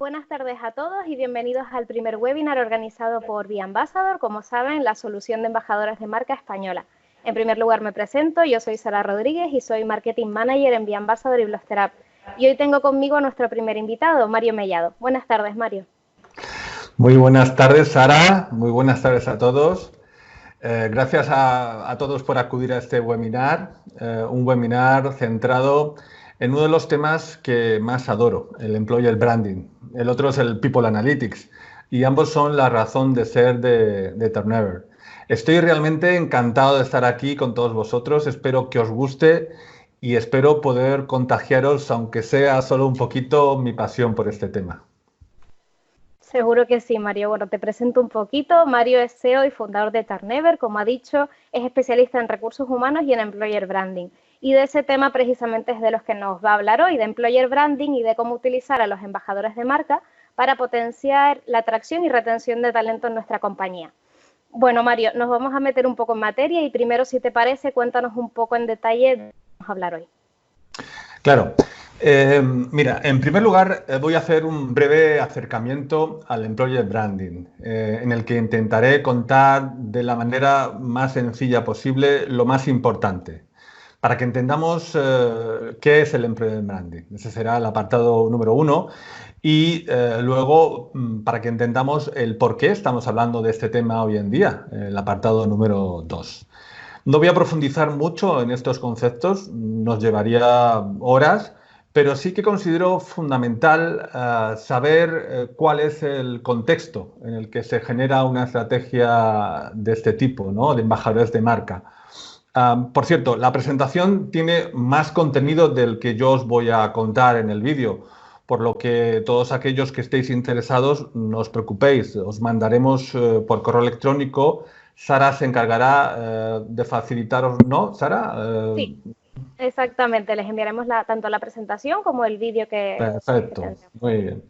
Buenas tardes a todos y bienvenidos al primer webinar organizado por BeAmbassador, como saben, la solución de embajadores de marca española. En primer lugar me presento, yo soy Sara Rodríguez y soy Marketing Manager en BeAmbassador y Blosterap. Y hoy tengo conmigo a nuestro primer invitado, Mario Mellado. Buenas tardes, Mario. Muy buenas tardes, Sara. Muy buenas tardes a todos. Gracias a todos por acudir a este webinar, un webinar centrado en uno de los temas que más adoro, el Employer Branding. El otro es el People Analytics y ambos son la razón de ser de Turnever. Estoy realmente encantado de estar aquí con todos vosotros, espero que os guste y espero poder contagiaros, aunque sea solo un poquito, mi pasión por este tema. Seguro que sí, Mario. Bueno, te presento un poquito. Mario es CEO y fundador de Turnever, como ha dicho, es especialista en recursos humanos y en Employer Branding. Y de ese tema precisamente es de los que nos va a hablar hoy, de Employer Branding y de cómo utilizar a los embajadores de marca para potenciar la atracción y retención de talento en nuestra compañía. Bueno, Mario, nos vamos a meter un poco en materia y primero, si te parece, cuéntanos un poco en detalle de qué vamos a hablar hoy. Claro. Mira, en primer lugar voy a hacer un breve acercamiento al Employer Branding, en el que intentaré contar de la manera más sencilla posible lo más importante, para que entendamos qué es el Employer Branding. Ese será el apartado número 1 y luego para que entendamos el por qué estamos hablando de este tema hoy en día, el apartado número 2. No voy a profundizar mucho en estos conceptos, nos llevaría horas, pero sí que considero fundamental saber cuál es el contexto en el que se genera una estrategia de este tipo, ¿no? De embajadores de marca. Por cierto, la presentación tiene más contenido del que yo os voy a contar en el vídeo, por lo que todos aquellos que estéis interesados, no os preocupéis, os mandaremos por correo electrónico. Sara se encargará de facilitaros, ¿no, Sara? Sí, exactamente. Les enviaremos tanto la presentación como el vídeo que Perfecto, muy bien.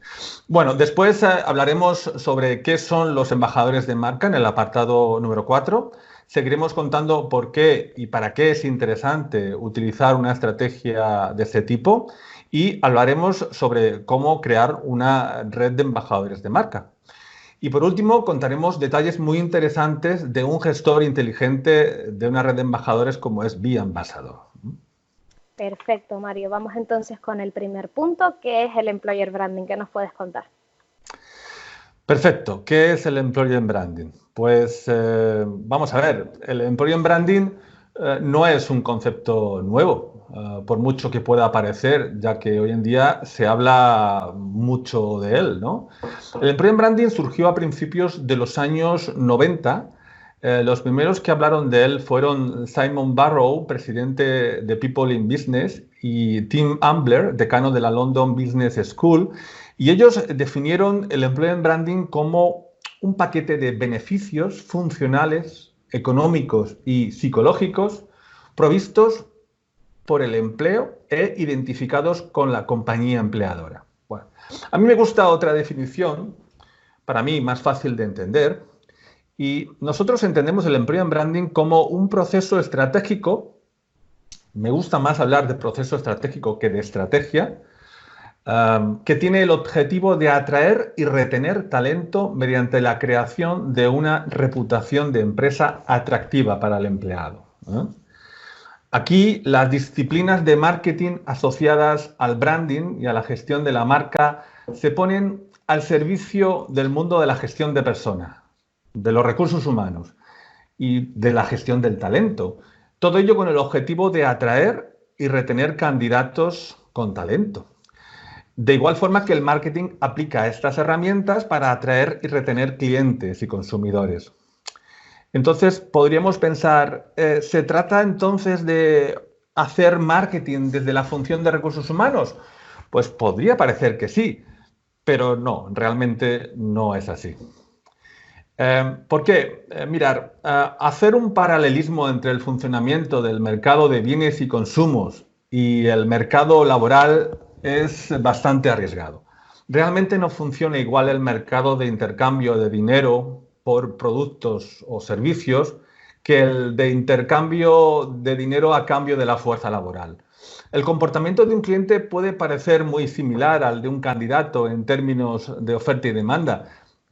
Bueno, después hablaremos sobre qué son los embajadores de marca en el apartado número 4. Seguiremos contando por qué y para qué es interesante utilizar una estrategia de este tipo y hablaremos sobre cómo crear una red de embajadores de marca. Y por último, contaremos detalles muy interesantes de un gestor inteligente de una red de embajadores como es BeAmbassador. Perfecto, Mario. Vamos entonces con el primer punto, que es el Employer Branding. ¿Qué nos puedes contar? Perfecto. ¿Qué es el Employer Branding? Pues vamos a ver, el Employer Branding no es un concepto nuevo, por mucho que pueda parecer, ya que hoy en día se habla mucho de él, ¿no? El Employer Branding surgió a principios de los años 90. Los primeros que hablaron de él fueron Simon Barrow, presidente de People in Business, y Tim Ambler, decano de la London Business School, y ellos definieron el Employer Branding como un paquete de beneficios funcionales, económicos y psicológicos provistos por el empleo e identificados con la compañía empleadora. Bueno, a mí me gusta otra definición, para mí más fácil de entender, y nosotros entendemos el Employer Branding como un proceso estratégico. Me gusta más hablar de proceso estratégico que de estrategia, que tiene el objetivo de atraer y retener talento mediante la creación de una reputación de empresa atractiva para el empleado. Aquí las disciplinas de marketing asociadas al branding y a la gestión de la marca se ponen al servicio del mundo de la gestión de personas, de los recursos humanos y de la gestión del talento. Todo ello con el objetivo de atraer y retener candidatos con talento. De igual forma que el marketing aplica estas herramientas para atraer y retener clientes y consumidores. Entonces, podríamos pensar, ¿se trata entonces de hacer marketing desde la función de recursos humanos? Pues podría parecer que sí, pero no, realmente no es así. ¿Por qué? Mirar, hacer un paralelismo entre el funcionamiento del mercado de bienes y consumos y el mercado laboral es bastante arriesgado. Realmente no funciona igual el mercado de intercambio de dinero por productos o servicios que el de intercambio de dinero a cambio de la fuerza laboral. El comportamiento de un cliente puede parecer muy similar al de un candidato en términos de oferta y demanda.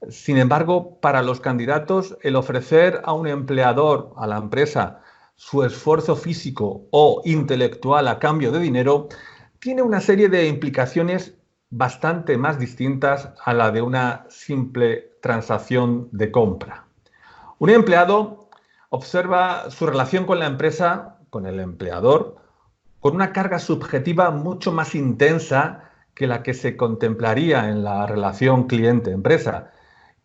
Sin embargo, para los candidatos, el ofrecer a un empleador, a la empresa, su esfuerzo físico o intelectual a cambio de dinero, tiene una serie de implicaciones bastante más distintas a la de una simple transacción de compra. Un empleado observa su relación con la empresa, con el empleador, con una carga subjetiva mucho más intensa que la que se contemplaría en la relación cliente-empresa.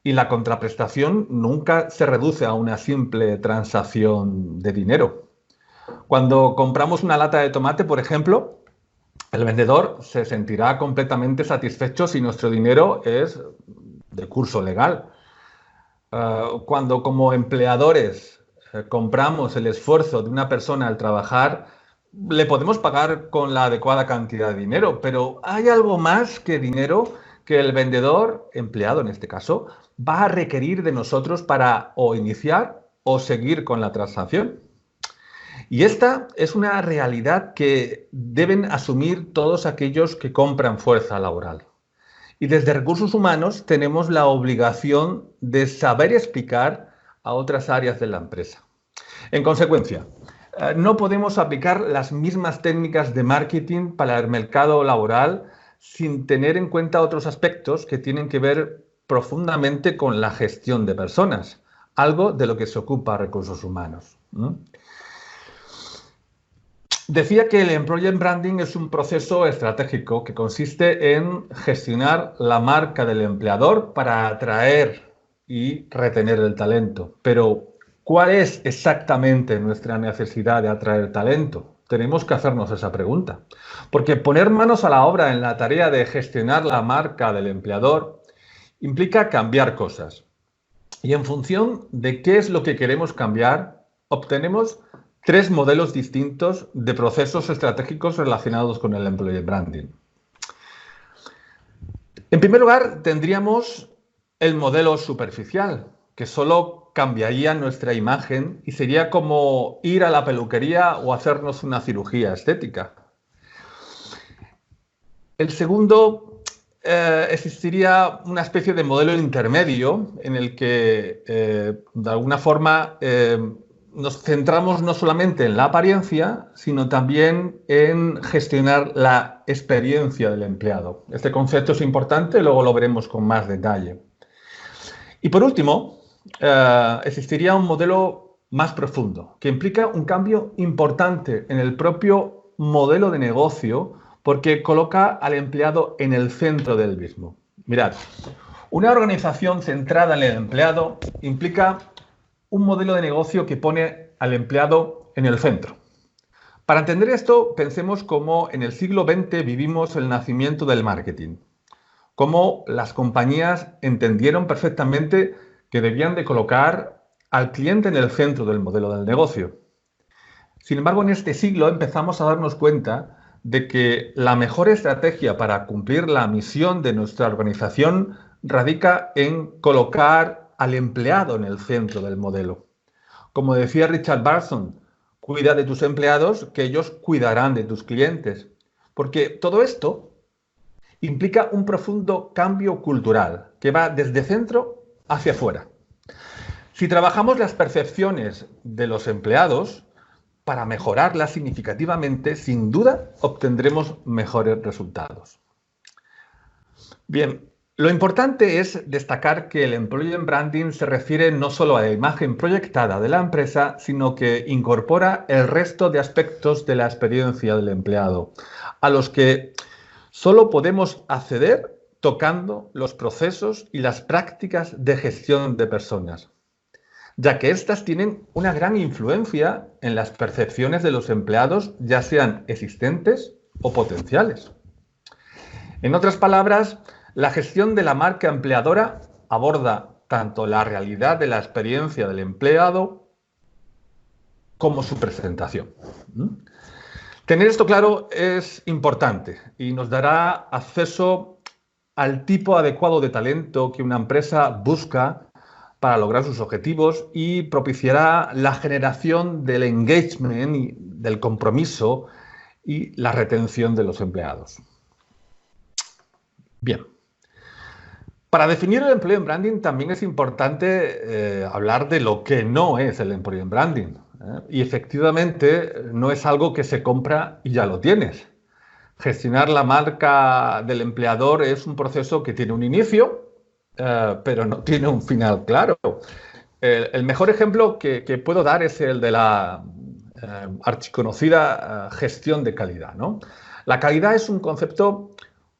Y la contraprestación nunca se reduce a una simple transacción de dinero. Cuando compramos una lata de tomate, por ejemplo, el vendedor se sentirá completamente satisfecho si nuestro dinero es de curso legal. Cuando como empleadores compramos el esfuerzo de una persona al trabajar, le podemos pagar con la adecuada cantidad de dinero, pero hay algo más que dinero que el vendedor, empleado en este caso, va a requerir de nosotros para o iniciar o seguir con la transacción. Y esta es una realidad que deben asumir todos aquellos que compran fuerza laboral. Y desde Recursos Humanos tenemos la obligación de saber explicar a otras áreas de la empresa. En consecuencia, no podemos aplicar las mismas técnicas de marketing para el mercado laboral sin tener en cuenta otros aspectos que tienen que ver profundamente con la gestión de personas, algo de lo que se ocupa Recursos Humanos. Decía que el Employer Branding es un proceso estratégico que consiste en gestionar la marca del empleador para atraer y retener el talento. Pero, ¿cuál es exactamente nuestra necesidad de atraer talento? Tenemos que hacernos esa pregunta. Porque poner manos a la obra en la tarea de gestionar la marca del empleador implica cambiar cosas. Y en función de qué es lo que queremos cambiar, obtenemos tres modelos distintos de procesos estratégicos relacionados con el Employer Branding. En primer lugar, tendríamos el modelo superficial, que solo cambiaría nuestra imagen y sería como ir a la peluquería o hacernos una cirugía estética. El segundo, existiría una especie de modelo intermedio en el que, de alguna forma, nos centramos no solamente en la apariencia, sino también en gestionar la experiencia del empleado. Este concepto es importante, luego lo veremos con más detalle. Y por último, existiría un modelo más profundo, que implica un cambio importante en el propio modelo de negocio, porque coloca al empleado en el centro del mismo. Mirad, una organización centrada en el empleado implica un modelo de negocio que pone al empleado en el centro. Para entender esto, pensemos cómo en el siglo XX vivimos el nacimiento del marketing, cómo las compañías entendieron perfectamente que debían de colocar al cliente en el centro del modelo del negocio. Sin embargo, en este siglo empezamos a darnos cuenta de que la mejor estrategia para cumplir la misión de nuestra organización radica en colocar al empleado en el centro del modelo. Como decía Richard Branson, cuida de tus empleados, que ellos cuidarán de tus clientes. Porque todo esto implica un profundo cambio cultural que va desde dentro hacia afuera. Si trabajamos las percepciones de los empleados para mejorarlas significativamente, sin duda obtendremos mejores resultados. Bien. Lo importante es destacar que el Employer Branding se refiere no solo a la imagen proyectada de la empresa, sino que incorpora el resto de aspectos de la experiencia del empleado, a los que solo podemos acceder tocando los procesos y las prácticas de gestión de personas, ya que éstas tienen una gran influencia en las percepciones de los empleados, ya sean existentes o potenciales. En otras palabras, la gestión de la marca empleadora aborda tanto la realidad de la experiencia del empleado como su presentación. Tener esto claro es importante y nos dará acceso al tipo adecuado de talento que una empresa busca para lograr sus objetivos y propiciará la generación del engagement y del compromiso y la retención de los empleados. Bien. Para definir el employer branding también es importante hablar de lo que no es el employer branding. Y efectivamente no es algo que se compra y ya lo tienes. Gestionar la marca del empleador es un proceso que tiene un inicio, pero no tiene un final claro. El mejor ejemplo que puedo dar es el de la archiconocida gestión de calidad, ¿no? La calidad es un concepto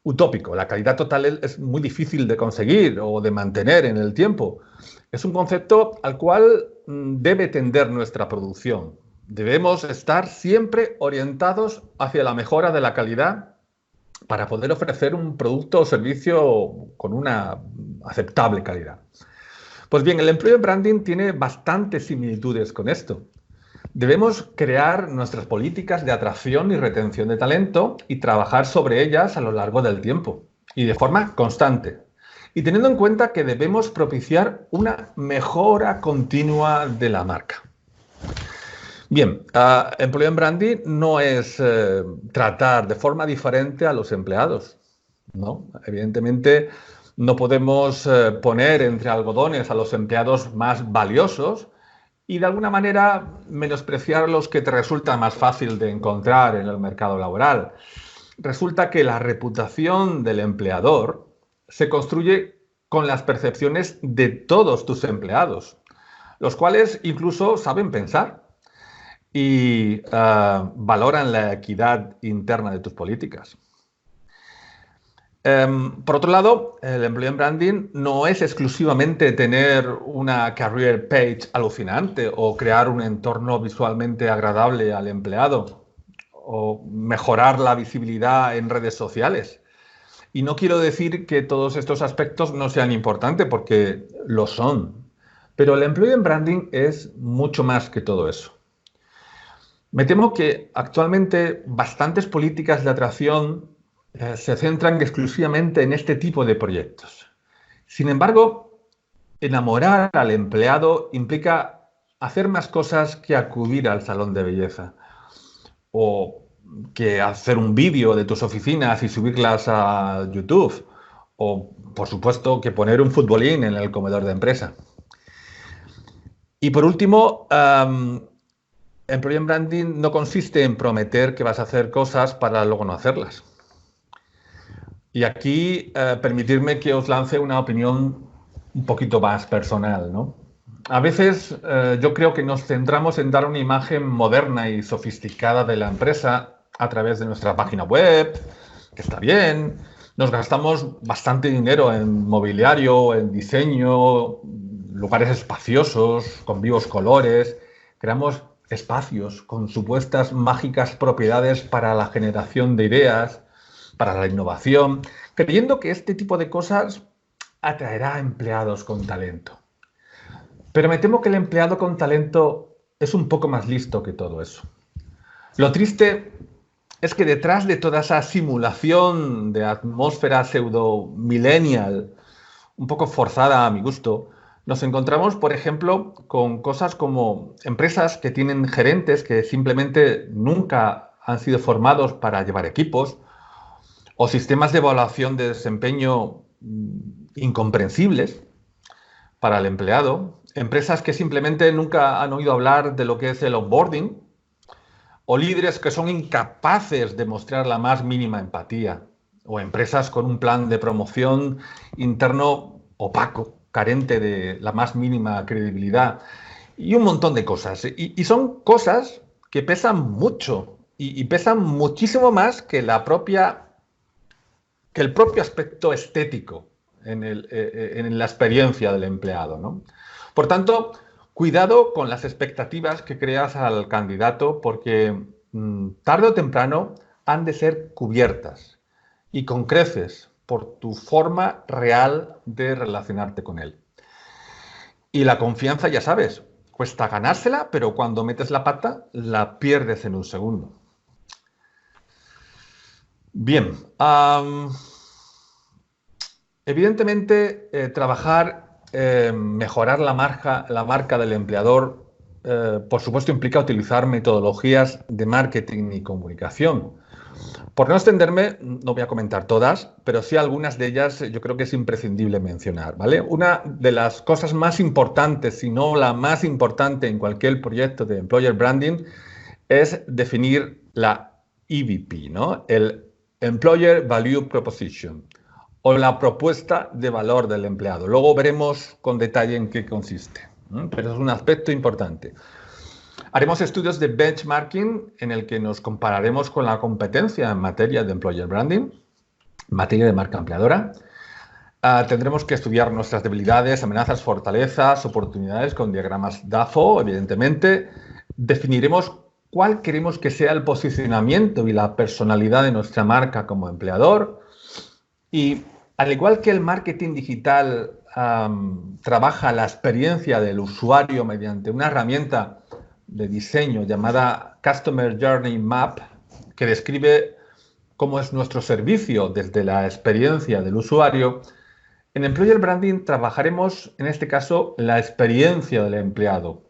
utópico. La calidad total es muy difícil de conseguir o de mantener en el tiempo. Es un concepto al cual debe tender nuestra producción. Debemos estar siempre orientados hacia la mejora de la calidad para poder ofrecer un producto o servicio con una aceptable calidad. Pues bien, el employer branding tiene bastantes similitudes con esto. Debemos crear nuestras políticas de atracción y retención de talento y trabajar sobre ellas a lo largo del tiempo y de forma constante. Y teniendo en cuenta que debemos propiciar una mejora continua de la marca. Bien, employer branding no es tratar de forma diferente a los empleados, ¿no? Evidentemente no podemos poner entre algodones a los empleados más valiosos y de alguna manera menospreciar los que te resulta más fácil de encontrar en el mercado laboral. Resulta que la reputación del empleador se construye con las percepciones de todos tus empleados, los cuales incluso saben pensar y valoran la equidad interna de tus políticas. Por otro lado, el employer branding no es exclusivamente tener una career page alucinante o crear un entorno visualmente agradable al empleado o mejorar la visibilidad en redes sociales. Y no quiero decir que todos estos aspectos no sean importantes, porque lo son. Pero el employer branding es mucho más que todo eso. Me temo que actualmente bastantes políticas de atracción se centran exclusivamente en este tipo de proyectos. Sin embargo, enamorar al empleado implica hacer más cosas que acudir al salón de belleza o que hacer un vídeo de tus oficinas y subirlas a YouTube o, por supuesto, que poner un futbolín en el comedor de empresa. Y por último, employer branding no consiste en prometer que vas a hacer cosas para luego no hacerlas. Y aquí, permitidme que os lance una opinión un poquito más personal, ¿no? A veces yo creo que nos centramos en dar una imagen moderna y sofisticada de la empresa a través de nuestra página web, que está bien. Nos gastamos bastante dinero en mobiliario, en diseño, lugares espaciosos, con vivos colores. Creamos espacios con supuestas mágicas propiedades para la generación de ideas, para la innovación, creyendo que este tipo de cosas atraerá a empleados con talento. Pero me temo que el empleado con talento es un poco más listo que todo eso. Lo triste es que detrás de toda esa simulación de atmósfera pseudo-millennial, un poco forzada a mi gusto, nos encontramos, por ejemplo, con cosas como empresas que tienen gerentes que simplemente nunca han sido formados para llevar equipos, o sistemas de evaluación de desempeño incomprensibles para el empleado, empresas que simplemente nunca han oído hablar de lo que es el onboarding, o líderes que son incapaces de mostrar la más mínima empatía, o empresas con un plan de promoción interno opaco, carente de la más mínima credibilidad, y un montón de cosas. Y son cosas que pesan mucho, y pesan muchísimo más que el propio aspecto estético en la experiencia del empleado, ¿no? Por tanto, cuidado con las expectativas que creas al candidato, porque tarde o temprano han de ser cubiertas y con creces por tu forma real de relacionarte con él. Y la confianza, ya sabes, cuesta ganársela, pero cuando metes la pata, la pierdes en un segundo. Bien, evidentemente trabajar, mejorar la marca del empleador por supuesto, implica utilizar metodologías de marketing y comunicación. Por no extenderme, no voy a comentar todas, pero sí algunas de ellas yo creo que es imprescindible mencionar, ¿vale? Una de las cosas más importantes, si no la más importante en cualquier proyecto de Employer Branding, es definir la EVP, ¿no? El Employer Value Proposition, o la propuesta de valor del empleado. Luego veremos con detalle en qué consiste, ¿no? Pero es un aspecto importante. Haremos estudios de benchmarking en el que nos compararemos con la competencia en materia de Employer Branding, en materia de marca empleadora. Tendremos que estudiar nuestras debilidades, amenazas, fortalezas, oportunidades con diagramas DAFO, evidentemente. Definiremos cuál queremos que sea el posicionamiento y la personalidad de nuestra marca como empleador. Y al igual que el marketing digital trabaja la experiencia del usuario mediante una herramienta de diseño llamada Customer Journey Map, que describe cómo es nuestro servicio desde la experiencia del usuario, en Employer Branding trabajaremos, en este caso, la experiencia del empleado.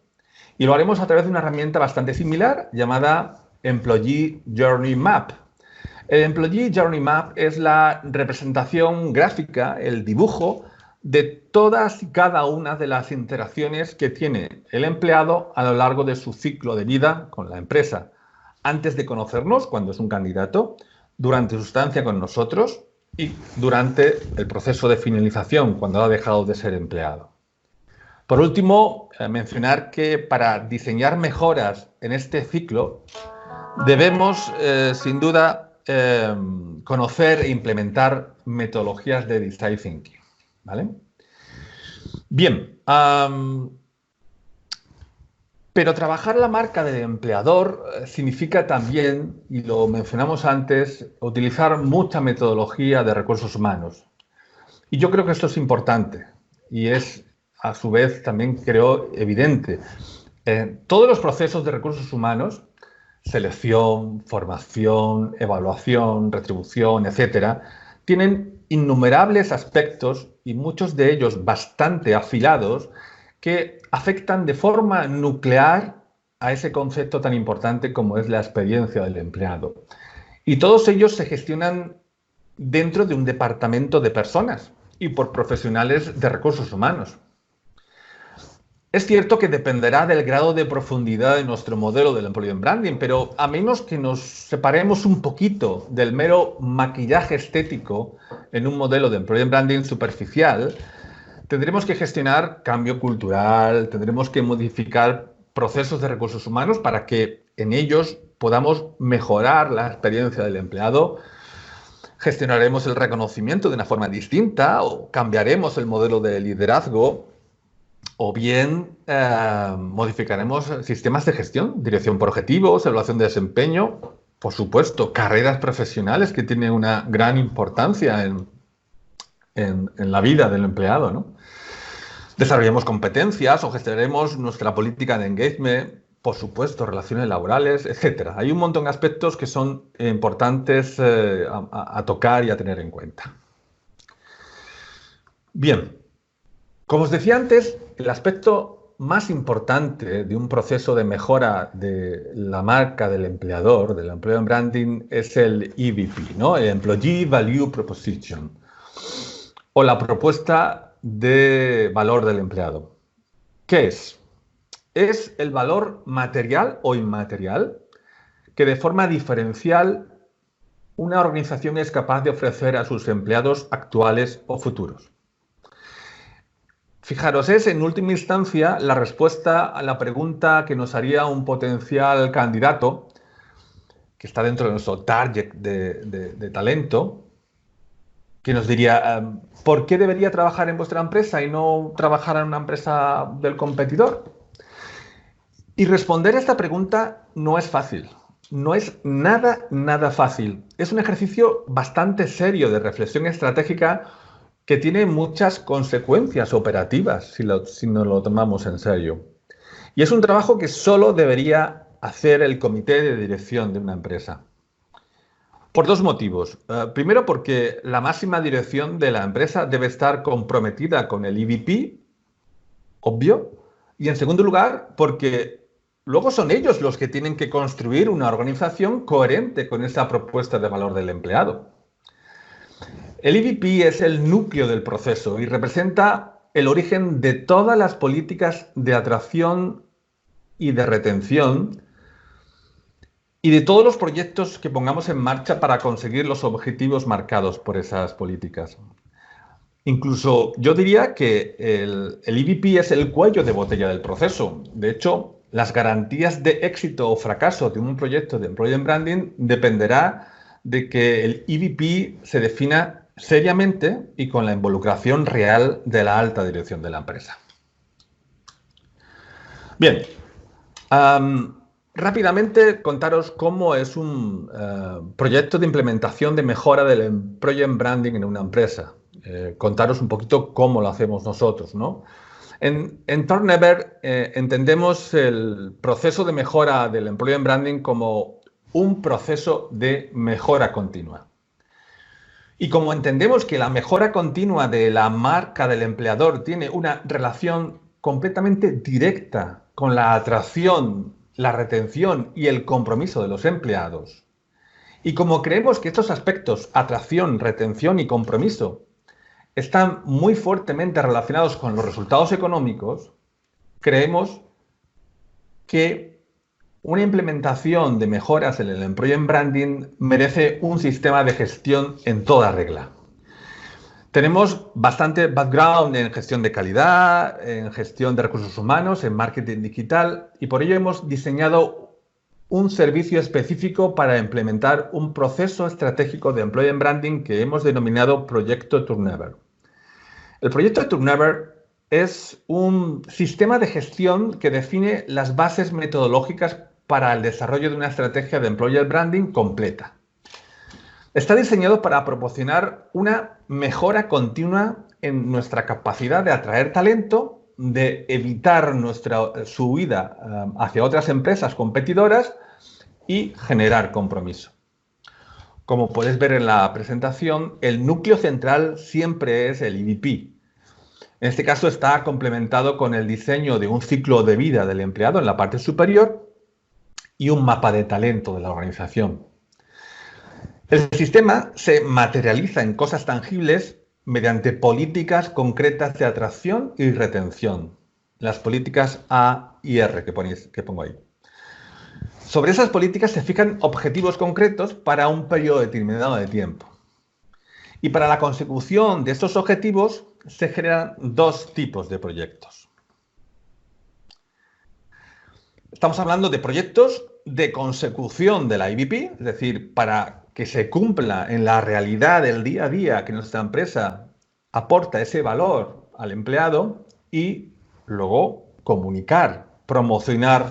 Y lo haremos a través de una herramienta bastante similar llamada Employee Journey Map. El Employee Journey Map es la representación gráfica, el dibujo de todas y cada una de las interacciones que tiene el empleado a lo largo de su ciclo de vida con la empresa. Antes de conocernos, cuando es un candidato, durante su estancia con nosotros y durante el proceso de finalización, cuando ha dejado de ser empleado. Por último, mencionar que para diseñar mejoras en este ciclo debemos, sin duda, conocer e implementar metodologías de Design Thinking, ¿vale? Bien, pero trabajar la marca del empleador significa también, y lo mencionamos antes, utilizar mucha metodología de recursos humanos. Y yo creo que esto es importante y es, a su vez, también creo evidente. Todos los procesos de recursos humanos, selección, formación, evaluación, retribución, etcétera, tienen innumerables aspectos y muchos de ellos bastante afilados que afectan de forma nuclear a ese concepto tan importante como es la experiencia del empleado. Y todos ellos se gestionan dentro de un departamento de personas y por profesionales de recursos humanos. Es cierto que dependerá del grado de profundidad de nuestro modelo del Employer Branding, pero a menos que nos separemos un poquito del mero maquillaje estético en un modelo de Employer Branding superficial, tendremos que gestionar cambio cultural, tendremos que modificar procesos de recursos humanos para que en ellos podamos mejorar la experiencia del empleado. Gestionaremos el reconocimiento de una forma distinta o cambiaremos el modelo de liderazgo o bien modificaremos sistemas de gestión, dirección por objetivos, evaluación de desempeño, por supuesto, carreras profesionales que tienen una gran importancia en la vida del empleado, ¿no? Desarrollemos competencias o gestionaremos nuestra política de engagement, por supuesto, relaciones laborales, etc. Hay un montón de aspectos que son importantes a tocar y a tener en cuenta. Bien, como os decía antes, el aspecto más importante de un proceso de mejora de la marca del empleador, del Employer Branding, es el EVP, ¿no? El Employee Value Proposition, o la propuesta de valor del empleado. ¿Qué es? Es el valor material o inmaterial que de forma diferencial una organización es capaz de ofrecer a sus empleados actuales o futuros. Fijaros, es en última instancia la respuesta a la pregunta que nos haría un potencial candidato que está dentro de nuestro target de talento, que nos diría, ¿por qué debería trabajar en vuestra empresa y no trabajar en una empresa del competidor? Y responder a esta pregunta no es fácil, no es nada fácil. Es un ejercicio bastante serio de reflexión estratégica que tiene muchas consecuencias operativas si nos lo tomamos en serio. Y es un trabajo que solo debería hacer el comité de dirección de una empresa. Por dos motivos. Primero, porque la máxima dirección de la empresa debe estar comprometida con el EVP, obvio. Y en segundo lugar, porque luego son ellos los que tienen que construir una organización coherente con esa propuesta de valor del empleado. El EVP es el núcleo del proceso y representa el origen de todas las políticas de atracción y de retención y de todos los proyectos que pongamos en marcha para conseguir los objetivos marcados por esas políticas. Incluso yo diría que el EVP es el cuello de botella del proceso. De hecho, las garantías de éxito o fracaso de un proyecto de Employer Branding dependerá de que el EVP se defina seriamente y con la involucración real de la alta dirección de la empresa. Bien, rápidamente contaros cómo es un proyecto de implementación de mejora del Employer Branding en una empresa. Contaros un poquito cómo lo hacemos nosotros, ¿no? En Turnever entendemos el proceso de mejora del Employer Branding como un proceso de mejora continua. Y como entendemos que la mejora continua de la marca del empleador tiene una relación completamente directa con la atracción, la retención y el compromiso de los empleados, y como creemos que estos aspectos, atracción, retención y compromiso, están muy fuertemente relacionados con los resultados económicos, creemos que una implementación de mejoras en el Employer Branding merece un sistema de gestión en toda regla. Tenemos bastante background en gestión de calidad, en gestión de recursos humanos, en marketing digital, y por ello hemos diseñado un servicio específico para implementar un proceso estratégico de Employer Branding que hemos denominado Proyecto Turnever. El Proyecto Turnever es un sistema de gestión que define las bases metodológicas para el desarrollo de una estrategia de Employer Branding completa. Está diseñado para proporcionar una mejora continua en nuestra capacidad de atraer talento, de evitar su huida hacia otras empresas competidoras y generar compromiso. Como puedes ver en la presentación, el núcleo central siempre es el EVP. En este caso está complementado con el diseño de un ciclo de vida del empleado en la parte superior y un mapa de talento de la organización. El sistema se materializa en cosas tangibles mediante políticas concretas de atracción y retención. Las políticas A y R que pongo ahí. Sobre esas políticas se fijan objetivos concretos para un periodo determinado de tiempo. Y para la consecución de estos objetivos se generan dos tipos de proyectos. Estamos hablando de proyectos de consecución de la EVP, es decir, para que se cumpla en la realidad del día a día que nuestra empresa aporta ese valor al empleado y luego comunicar, promocionar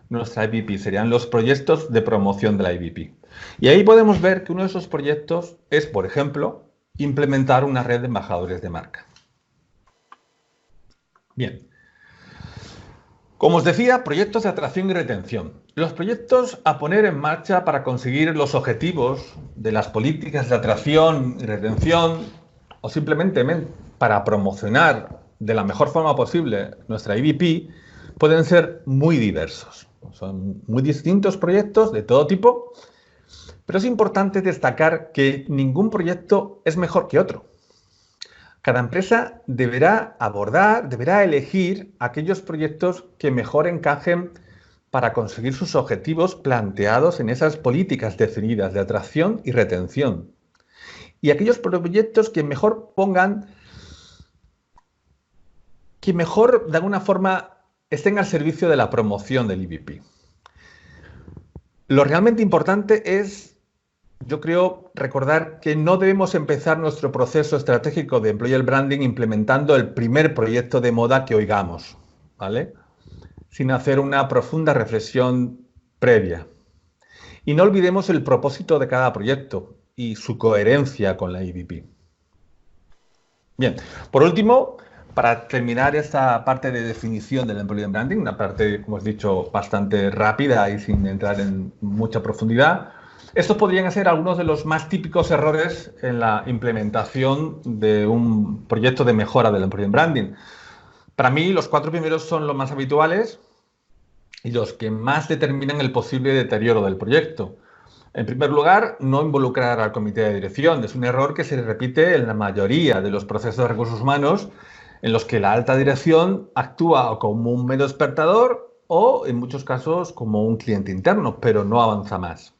nuestra EVP. Serían los proyectos de promoción de la EVP. Y ahí podemos ver que uno de esos proyectos es, por ejemplo, implementar una red de embajadores de marca. Bien. Como os decía, proyectos de atracción y retención. Los proyectos a poner en marcha para conseguir los objetivos de las políticas de atracción y retención o simplemente para promocionar de la mejor forma posible nuestra EVP pueden ser muy diversos. Son muy distintos proyectos de todo tipo, pero es importante destacar que ningún proyecto es mejor que otro. Cada empresa deberá elegir aquellos proyectos que mejor encajen para conseguir sus objetivos planteados en esas políticas definidas de atracción y retención. Y aquellos proyectos que mejor de alguna forma estén al servicio de la promoción del EVP. Lo realmente importante es, yo creo, recordar que no debemos empezar nuestro proceso estratégico de Employer Branding implementando el primer proyecto de moda que oigamos, ¿vale? Sin hacer una profunda reflexión previa. Y no olvidemos el propósito de cada proyecto y su coherencia con la EVP. Bien, por último, para terminar esta parte de definición del Employer Branding, una parte, como os he dicho, bastante rápida y sin entrar en mucha profundidad, estos podrían ser algunos de los más típicos errores en la implementación de un proyecto de mejora del Employer Branding. Para mí, los 4 primeros son los más habituales. y los que más determinan el posible deterioro del proyecto. En primer lugar, no involucrar al comité de dirección. Es un error que se repite en la mayoría de los procesos de recursos humanos en los que la alta dirección actúa como un mero espectador o, en muchos casos, como un cliente interno, pero no avanza más.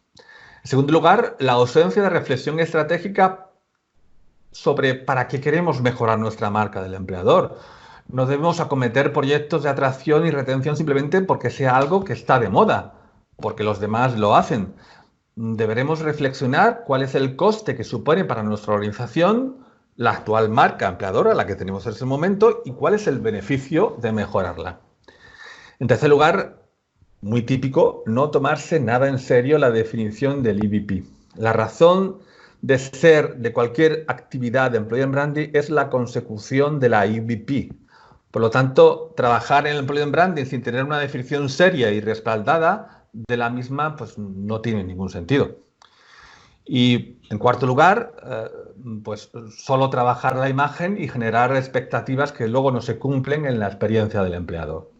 En segundo lugar, la ausencia de reflexión estratégica sobre para qué queremos mejorar nuestra marca del empleador. No debemos acometer proyectos de atracción y retención simplemente porque sea algo que está de moda, porque los demás lo hacen. Deberemos reflexionar cuál es el coste que supone para nuestra organización la actual marca empleadora, la que tenemos en ese momento, y cuál es el beneficio de mejorarla. En tercer lugar, muy típico, no tomarse nada en serio la definición del EVP. La razón de ser de cualquier actividad de Employer Branding es la consecución de la EVP. Por lo tanto, trabajar en el Employer Branding sin tener una definición seria y respaldada de la misma, pues no tiene ningún sentido. Y en cuarto lugar, pues solo trabajar la imagen y generar expectativas que luego no se cumplen en la experiencia del empleado.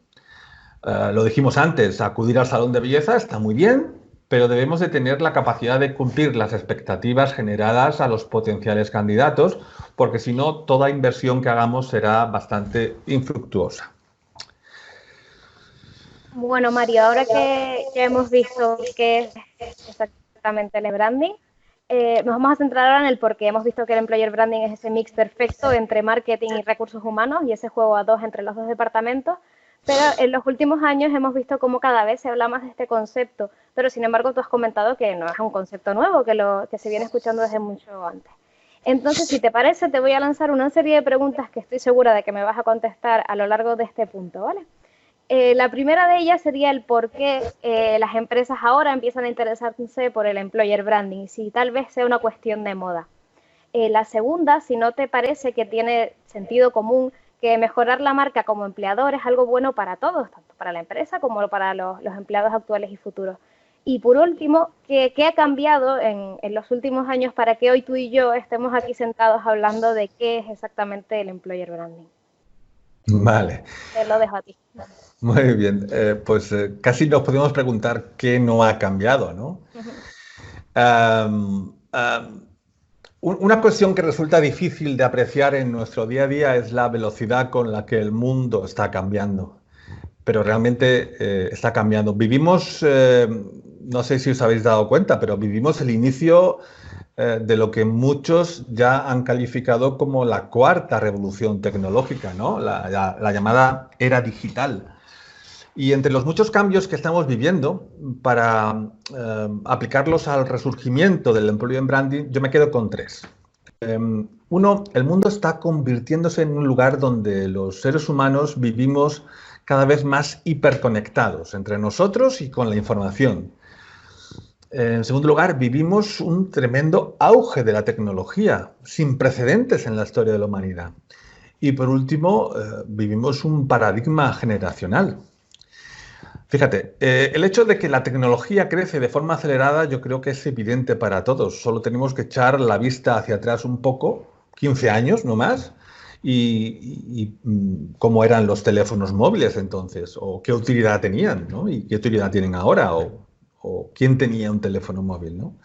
Lo dijimos antes, acudir al salón de belleza está muy bien, pero debemos de tener la capacidad de cumplir las expectativas generadas a los potenciales candidatos, porque si no, toda inversión que hagamos será bastante infructuosa. Bueno, Mario, ahora que ya hemos visto qué es exactamente el branding, nos vamos a centrar ahora en el por qué. Hemos visto que el employer branding es ese mix perfecto entre marketing y recursos humanos y ese juego a dos entre los dos departamentos, pero en los últimos años hemos visto cómo cada vez se habla más de este concepto, pero sin embargo tú has comentado que no es un concepto nuevo, que se viene escuchando desde mucho antes. Entonces, si te parece, te voy a lanzar una serie de preguntas que estoy segura de que me vas a contestar a lo largo de este punto, ¿vale? La primera de ellas sería el por qué las empresas ahora empiezan a interesarse por el employer branding, si tal vez sea una cuestión de moda. La segunda, si no te parece que tiene sentido común que mejorar la marca como empleador es algo bueno para todos, tanto para la empresa como para los empleados actuales y futuros. Y por último, ¿qué ha cambiado en los últimos años para que hoy tú y yo estemos aquí sentados hablando de qué es exactamente el employer branding? Vale. Te lo dejo a ti. Muy bien, casi nos podemos preguntar qué no ha cambiado, ¿no? Una cuestión que resulta difícil de apreciar en nuestro día a día es la velocidad con la que el mundo está cambiando, pero realmente está cambiando. Vivimos, no sé si os habéis dado cuenta, pero vivimos el inicio de lo que muchos ya han calificado como la cuarta revolución tecnológica, ¿no? La llamada era digital. Y entre los muchos cambios que estamos viviendo, para aplicarlos al resurgimiento del employer branding, yo me quedo con tres. Uno, el mundo está convirtiéndose en un lugar donde los seres humanos vivimos cada vez más hiperconectados entre nosotros y con la información. En segundo lugar, vivimos un tremendo auge de la tecnología, sin precedentes en la historia de la humanidad. Y por último, vivimos un paradigma generacional. Fíjate, el hecho de que la tecnología crece de forma acelerada yo creo que es evidente para todos. Solo tenemos que echar la vista hacia atrás un poco, 15 años no más, y cómo eran los teléfonos móviles entonces, o qué utilidad tenían, ¿no? Y qué utilidad tienen ahora, o quién tenía un teléfono móvil, ¿no?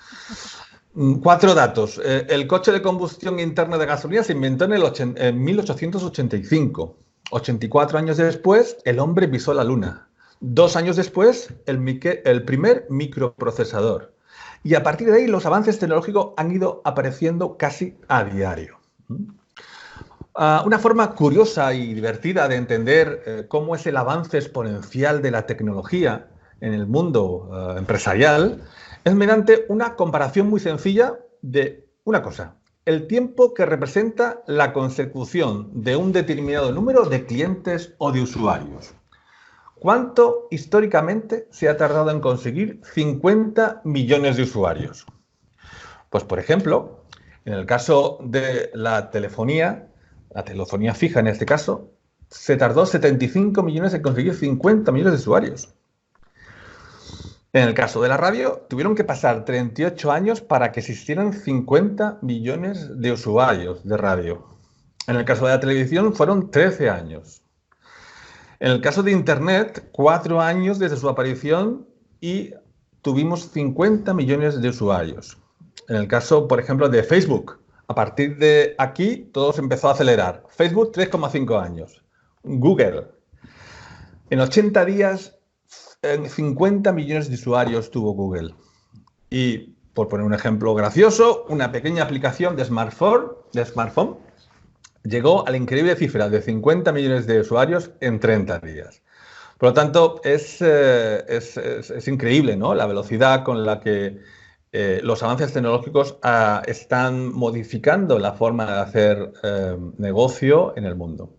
Cuatro datos. El coche de combustión interna de gasolina se inventó en 1885. 84 años después, el hombre pisó la luna. 2 años después, el primer microprocesador. Y a partir de ahí, los avances tecnológicos han ido apareciendo casi a diario. Una forma curiosa y divertida de entender cómo es el avance exponencial de la tecnología en el mundo empresarial es mediante una comparación muy sencilla de una cosa: el tiempo que representa la consecución de un determinado número de clientes o de usuarios. ¿Cuánto históricamente se ha tardado en conseguir 50 millones de usuarios? Pues, por ejemplo, en el caso de la telefonía fija en este caso, se tardó 75 millones en conseguir 50 millones de usuarios. En el caso de la radio, tuvieron que pasar 38 años para que existieran 50 millones de usuarios de radio. En el caso de la televisión, fueron 13 años. En el caso de Internet, 4 años desde su aparición y tuvimos 50 millones de usuarios. En el caso, por ejemplo, de Facebook, a partir de aquí todo se empezó a acelerar. Facebook, 3,5 años. Google, en 80 días, 50 millones de usuarios tuvo Google. Y, por poner un ejemplo gracioso, una pequeña aplicación de smartphone llegó a la increíble cifra de 50 millones de usuarios en 30 días. Por lo tanto, es increíble, ¿no?, la velocidad con la que los avances tecnológicos están modificando la forma de hacer negocio en el mundo.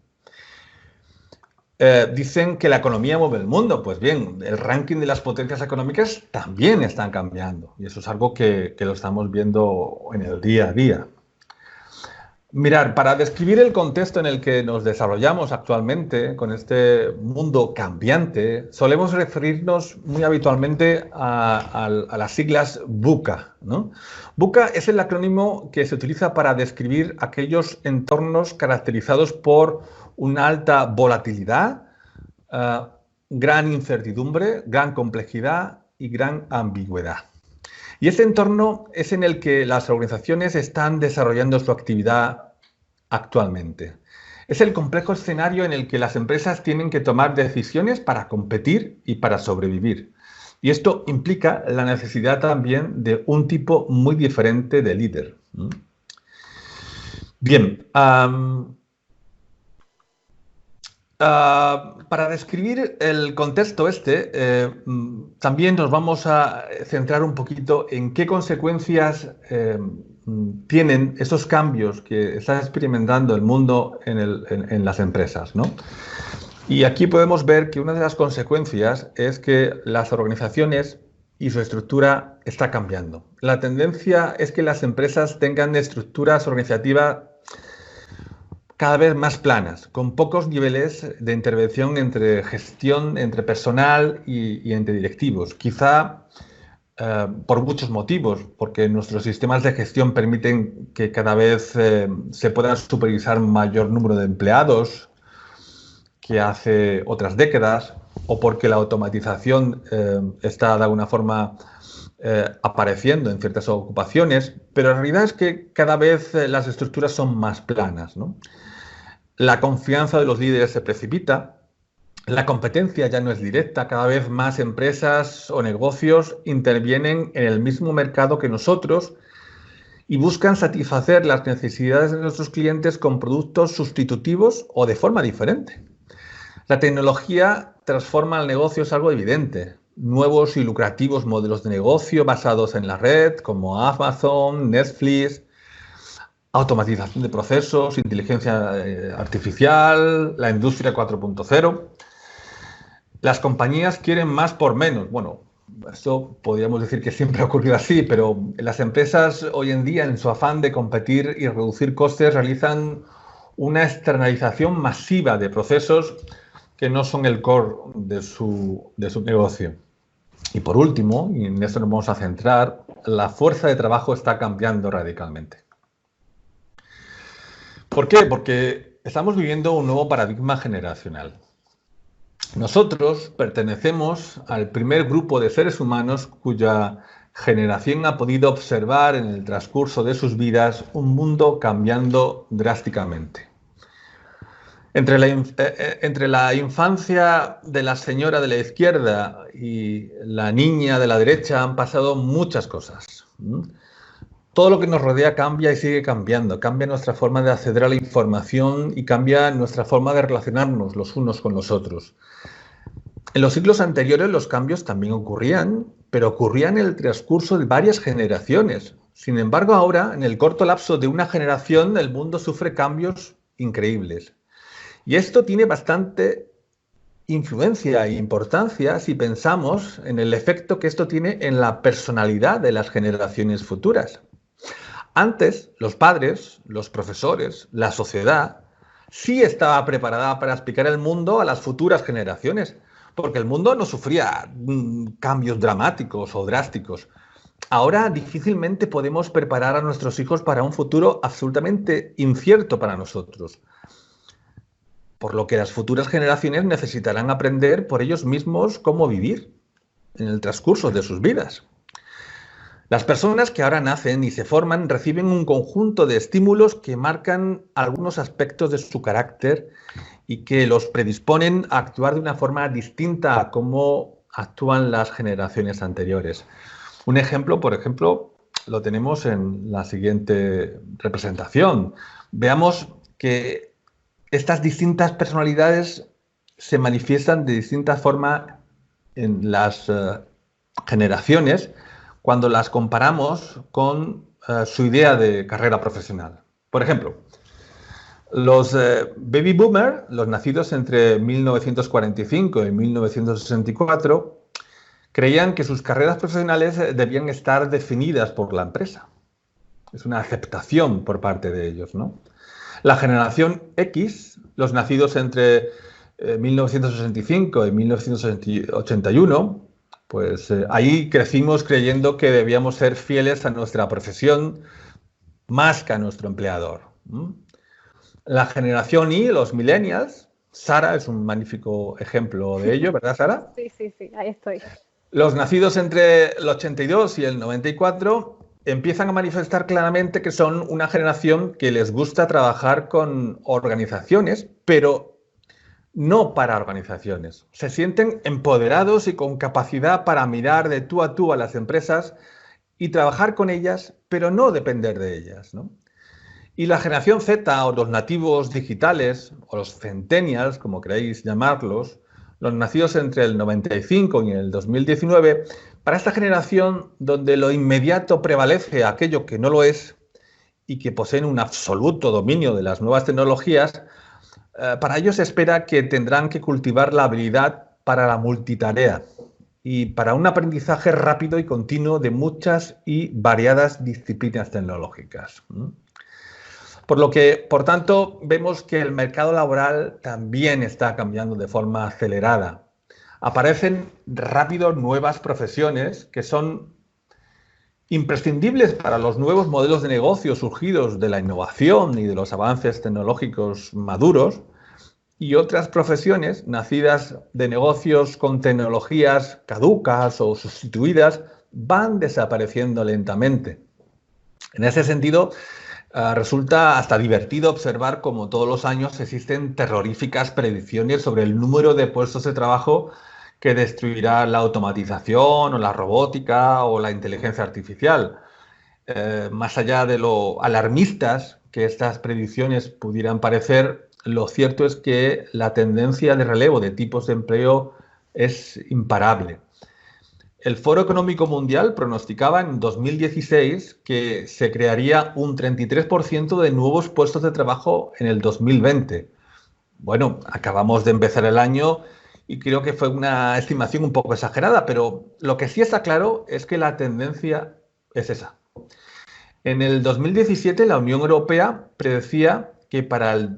Dicen que la economía mueve el mundo. Pues bien, el ranking de las potencias económicas también están cambiando. Y eso es algo que lo estamos viendo en el día a día. Mirar, para describir el contexto en el que nos desarrollamos actualmente, con este mundo cambiante, solemos referirnos muy habitualmente a las siglas VUCA, ¿no? VUCA es el acrónimo que se utiliza para describir aquellos entornos caracterizados por una alta volatilidad, gran incertidumbre, gran complejidad y gran ambigüedad. Y ese entorno es en el que las organizaciones están desarrollando su actividad actualmente. Es el complejo escenario en el que las empresas tienen que tomar decisiones para competir y para sobrevivir. Y esto implica la necesidad también de un tipo muy diferente de líder. Bien, para describir el contexto también nos vamos a centrar un poquito en qué consecuencias tienen esos cambios que está experimentando el mundo en las empresas, ¿no? Y aquí podemos ver que una de las consecuencias es que las organizaciones y su estructura está cambiando. La tendencia es que las empresas tengan estructuras organizativas cada vez más planas, con pocos niveles de intervención entre gestión, entre personal y entre directivos. Quizá por muchos motivos, porque nuestros sistemas de gestión permiten que cada vez se puedan supervisar mayor número de empleados que hace otras décadas, o porque la automatización está de alguna forma apareciendo en ciertas ocupaciones, pero la realidad es que cada vez las estructuras son más planas, ¿no? La confianza de los líderes se precipita, la competencia ya no es directa, cada vez más empresas o negocios intervienen en el mismo mercado que nosotros y buscan satisfacer las necesidades de nuestros clientes con productos sustitutivos o de forma diferente. La tecnología transforma el negocio, es algo evidente. Nuevos y lucrativos modelos de negocio basados en la red, como Amazon, Netflix, automatización de procesos, inteligencia artificial, la industria 4.0. Las compañías quieren más por menos. Bueno, esto podríamos decir que siempre ha ocurrido así, pero las empresas hoy en día, en su afán de competir y reducir costes, realizan una externalización masiva de procesos que no son el core de su negocio. Y por último, y en esto nos vamos a centrar, la fuerza de trabajo está cambiando radicalmente. ¿Por qué? Porque estamos viviendo un nuevo paradigma generacional. Nosotros pertenecemos al primer grupo de seres humanos cuya generación ha podido observar en el transcurso de sus vidas un mundo cambiando drásticamente. Entre la infancia de la señora de la izquierda y la niña de la derecha han pasado muchas cosas. Todo lo que nos rodea cambia y sigue cambiando. Cambia nuestra forma de acceder a la información y cambia nuestra forma de relacionarnos los unos con los otros. En los siglos anteriores los cambios también ocurrían, pero ocurrían en el transcurso de varias generaciones. Sin embargo, ahora, en el corto lapso de una generación, el mundo sufre cambios increíbles. Y esto tiene bastante influencia e importancia si pensamos en el efecto que esto tiene en la personalidad de las generaciones futuras. Antes, los padres, los profesores, la sociedad, sí estaba preparada para explicar el mundo a las futuras generaciones, porque el mundo no sufría cambios dramáticos o drásticos. Ahora difícilmente podemos preparar a nuestros hijos para un futuro absolutamente incierto para nosotros. por lo que las futuras generaciones necesitarán aprender por ellos mismos cómo vivir en el transcurso de sus vidas. Las personas que ahora nacen y se forman reciben un conjunto de estímulos que marcan algunos aspectos de su carácter y que los predisponen a actuar de una forma distinta a cómo actúan las generaciones anteriores. Un ejemplo, por ejemplo, lo tenemos en la siguiente representación. Veamos que estas distintas personalidades se manifiestan de distinta forma en las generaciones cuando las comparamos con su idea de carrera profesional. Por ejemplo, los baby boomers, los nacidos entre 1945 y 1964, creían que sus carreras profesionales debían estar definidas por la empresa. Es una aceptación por parte de ellos, ¿no? La generación X, los nacidos entre 1965 y 1981, pues ahí crecimos creyendo que debíamos ser fieles a nuestra profesión más que a nuestro empleador. La generación Y, los millennials, Sara es un magnífico ejemplo de ello, ¿verdad, Sara? Sí, sí, sí, ahí estoy. Los nacidos entre el 82 y el 94 empiezan a manifestar claramente que son una generación que les gusta trabajar con organizaciones, pero no para organizaciones. Se sienten empoderados y con capacidad para mirar de tú a las empresas y trabajar con ellas, pero no depender de ellas, ¿no? Y la generación Z, o los nativos digitales, o los centennials, como queráis llamarlos, los nacidos entre el 95 y el 2019, para esta generación donde lo inmediato prevalece aquello que no lo es y que poseen un absoluto dominio de las nuevas tecnologías, para ello se espera que tendrán que cultivar la habilidad para la multitarea y para un aprendizaje rápido y continuo de muchas y variadas disciplinas tecnológicas. Por lo que, por tanto, vemos que el mercado laboral también está cambiando de forma acelerada. Aparecen rápido nuevas profesiones que son imprescindibles para los nuevos modelos de negocio surgidos de la innovación y de los avances tecnológicos maduros, y otras profesiones nacidas de negocios con tecnologías caducas o sustituidas van desapareciendo lentamente. En ese sentido, resulta hasta divertido observar cómo todos los años existen terroríficas predicciones sobre el número de puestos de trabajo que destruirá la automatización o la robótica o la inteligencia artificial. Más allá de lo alarmistas que estas predicciones pudieran parecer, lo cierto es que la tendencia de relevo de tipos de empleo es imparable. El Foro Económico Mundial pronosticaba en 2016 que se crearía un 33% de nuevos puestos de trabajo en el 2020. Bueno, acabamos de empezar el año y creo que fue una estimación un poco exagerada, pero lo que sí está claro es que la tendencia es esa. En el 2017 la Unión Europea predecía que para el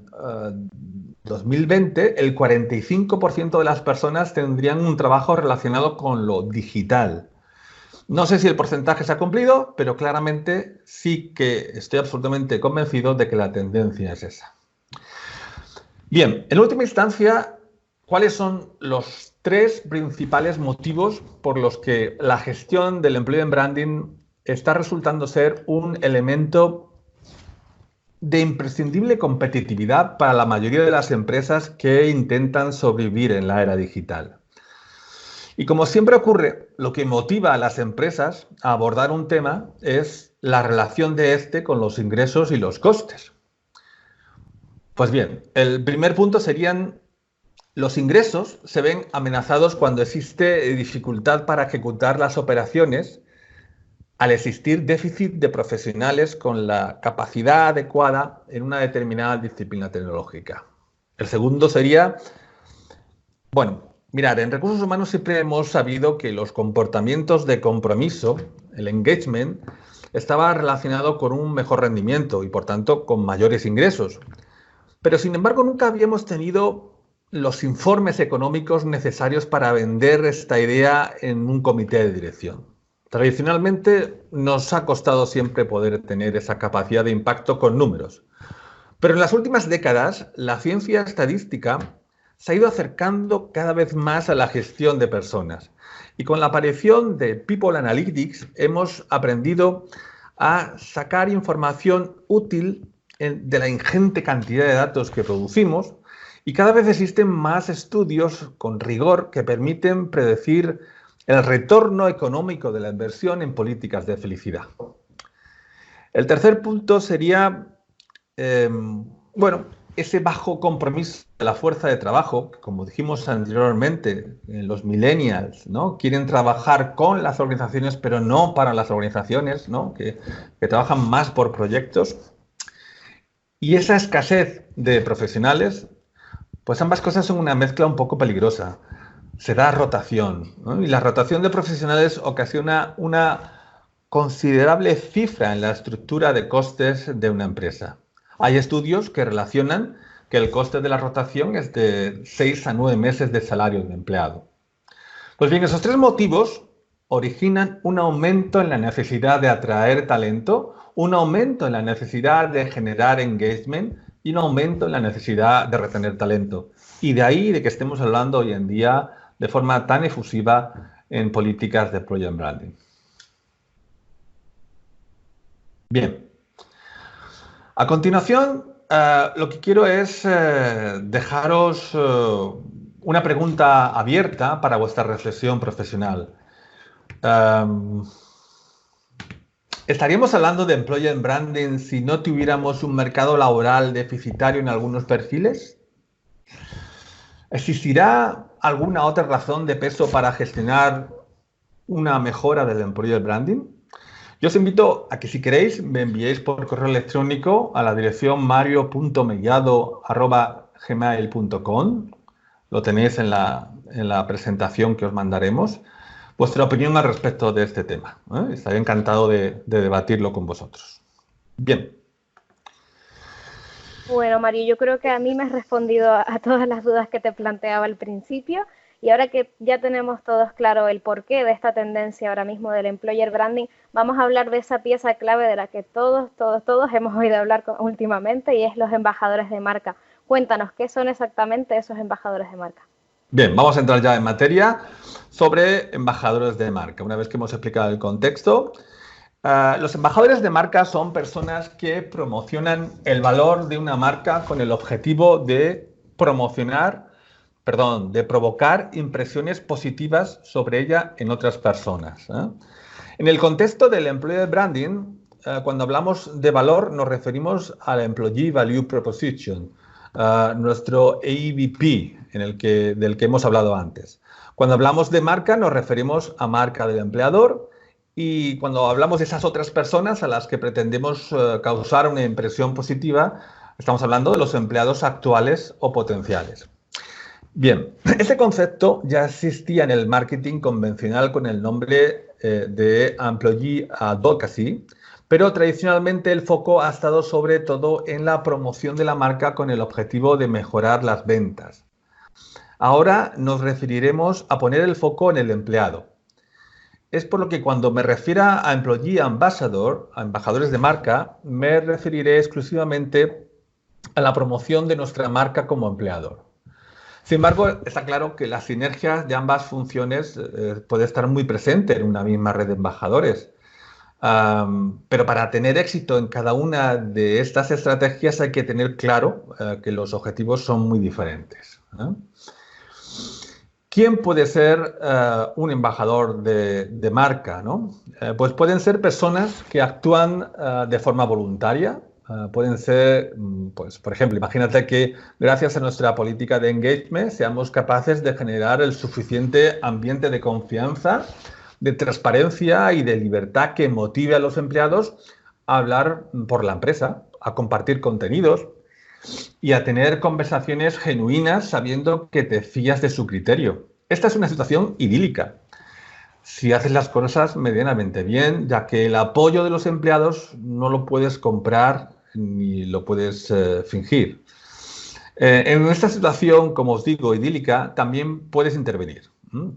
2020 el 45% de las personas tendrían un trabajo relacionado con lo digital. No sé si el porcentaje se ha cumplido, pero claramente sí que estoy absolutamente convencido de que la tendencia es esa. Bien, en última instancia, ¿cuáles son los tres principales motivos por los que la gestión del empleo en branding está resultando ser un elemento de imprescindible competitividad para la mayoría de las empresas que intentan sobrevivir en la era digital? Y como siempre ocurre, lo que motiva a las empresas a abordar un tema es la relación de este con los ingresos y los costes. Pues bien, el primer punto serían: los ingresos se ven amenazados cuando existe dificultad para ejecutar las operaciones al existir déficit de profesionales con la capacidad adecuada en una determinada disciplina tecnológica. El segundo sería, bueno, mirad, en recursos humanos siempre hemos sabido que los comportamientos de compromiso, el engagement, estaba relacionado con un mejor rendimiento y, por tanto, con mayores ingresos. Pero, sin embargo, nunca habíamos tenido los informes económicos necesarios para vender esta idea en un comité de dirección. Tradicionalmente nos ha costado siempre poder tener esa capacidad de impacto con números. Pero en las últimas décadas, la ciencia estadística se ha ido acercando cada vez más a la gestión de personas. Y con la aparición de People Analytics hemos aprendido a sacar información útil de la ingente cantidad de datos que producimos, y cada vez existen más estudios con rigor que permiten predecir el retorno económico de la inversión en políticas de felicidad. El tercer punto sería, ese bajo compromiso de la fuerza de trabajo, que, como dijimos anteriormente, los millennials, ¿no?, quieren trabajar con las organizaciones, pero no para las organizaciones, ¿no?, que trabajan más por proyectos. Y esa escasez de profesionales, pues ambas cosas son una mezcla un poco peligrosa. Se da rotación, ¿no? Y la rotación de profesionales ocasiona una considerable cifra en la estructura de costes de una empresa. Hay estudios que relacionan que el coste de la rotación es de 6 a 9 meses de salario de un empleado. Pues bien, esos tres motivos originan un aumento en la necesidad de atraer talento, un aumento en la necesidad de generar engagement y un aumento en la necesidad de retener talento. Y de ahí de que estemos hablando hoy en día de forma tan efusiva en políticas de employer branding. Bien. A continuación, lo que quiero es dejaros una pregunta abierta para vuestra reflexión profesional. ¿Estaríamos hablando de employer branding si no tuviéramos un mercado laboral deficitario en algunos perfiles? ¿Existirá alguna otra razón de peso para gestionar una mejora del employer branding? Yo os invito a que, si queréis, me enviéis por correo electrónico a la dirección mario.mellado@gmail.com. Lo tenéis en la presentación que os mandaremos. Vuestra opinión al respecto de este tema. Estaré encantado de debatirlo con vosotros. Bien. Bueno, Mario, yo creo que a mí me has respondido a todas las dudas que te planteaba al principio, y ahora que ya tenemos todos claro el porqué de esta tendencia ahora mismo del employer branding, vamos a hablar de esa pieza clave de la que todos hemos oído hablar últimamente, y es los embajadores de marca. Cuéntanos, ¿qué son exactamente esos embajadores de marca? Bien, vamos a entrar ya en materia sobre embajadores de marca. Una vez que hemos explicado el contexto, los embajadores de marca son personas que promocionan el valor de una marca con el objetivo de provocar impresiones positivas sobre ella en otras personas. En el contexto del employer branding, cuando hablamos de valor nos referimos al Employee Value Proposition, nuestro AVP, del que hemos hablado antes. Cuando hablamos de marca nos referimos a marca del empleador, y cuando hablamos de esas otras personas a las que pretendemos causar una impresión positiva, estamos hablando de los empleados actuales o potenciales. Bien, este concepto ya existía en el marketing convencional con el nombre de Employee Advocacy, pero tradicionalmente el foco ha estado sobre todo en la promoción de la marca con el objetivo de mejorar las ventas. Ahora nos referiremos a poner el foco en el empleado. Es por lo que cuando me refiera a Employee Ambassador, a embajadores de marca, me referiré exclusivamente a la promoción de nuestra marca como empleador. Sin embargo, está claro que la sinergia de ambas funciones puede estar muy presente en una misma red de embajadores. Pero para tener éxito en cada una de estas estrategias hay que tener claro que los objetivos son muy diferentes. ¿Quién puede ser un embajador de marca, ¿no? Pues pueden ser personas que actúan de forma voluntaria. Pueden ser, pues, por ejemplo, imagínate que gracias a nuestra política de engagement seamos capaces de generar el suficiente ambiente de confianza, de transparencia y de libertad que motive a los empleados a hablar por la empresa, a compartir contenidos y a tener conversaciones genuinas sabiendo que te fías de su criterio. Esta es una situación idílica si haces las cosas medianamente bien, ya que el apoyo de los empleados no lo puedes comprar ni lo puedes fingir. En esta situación, como os digo, idílica, también puedes intervenir.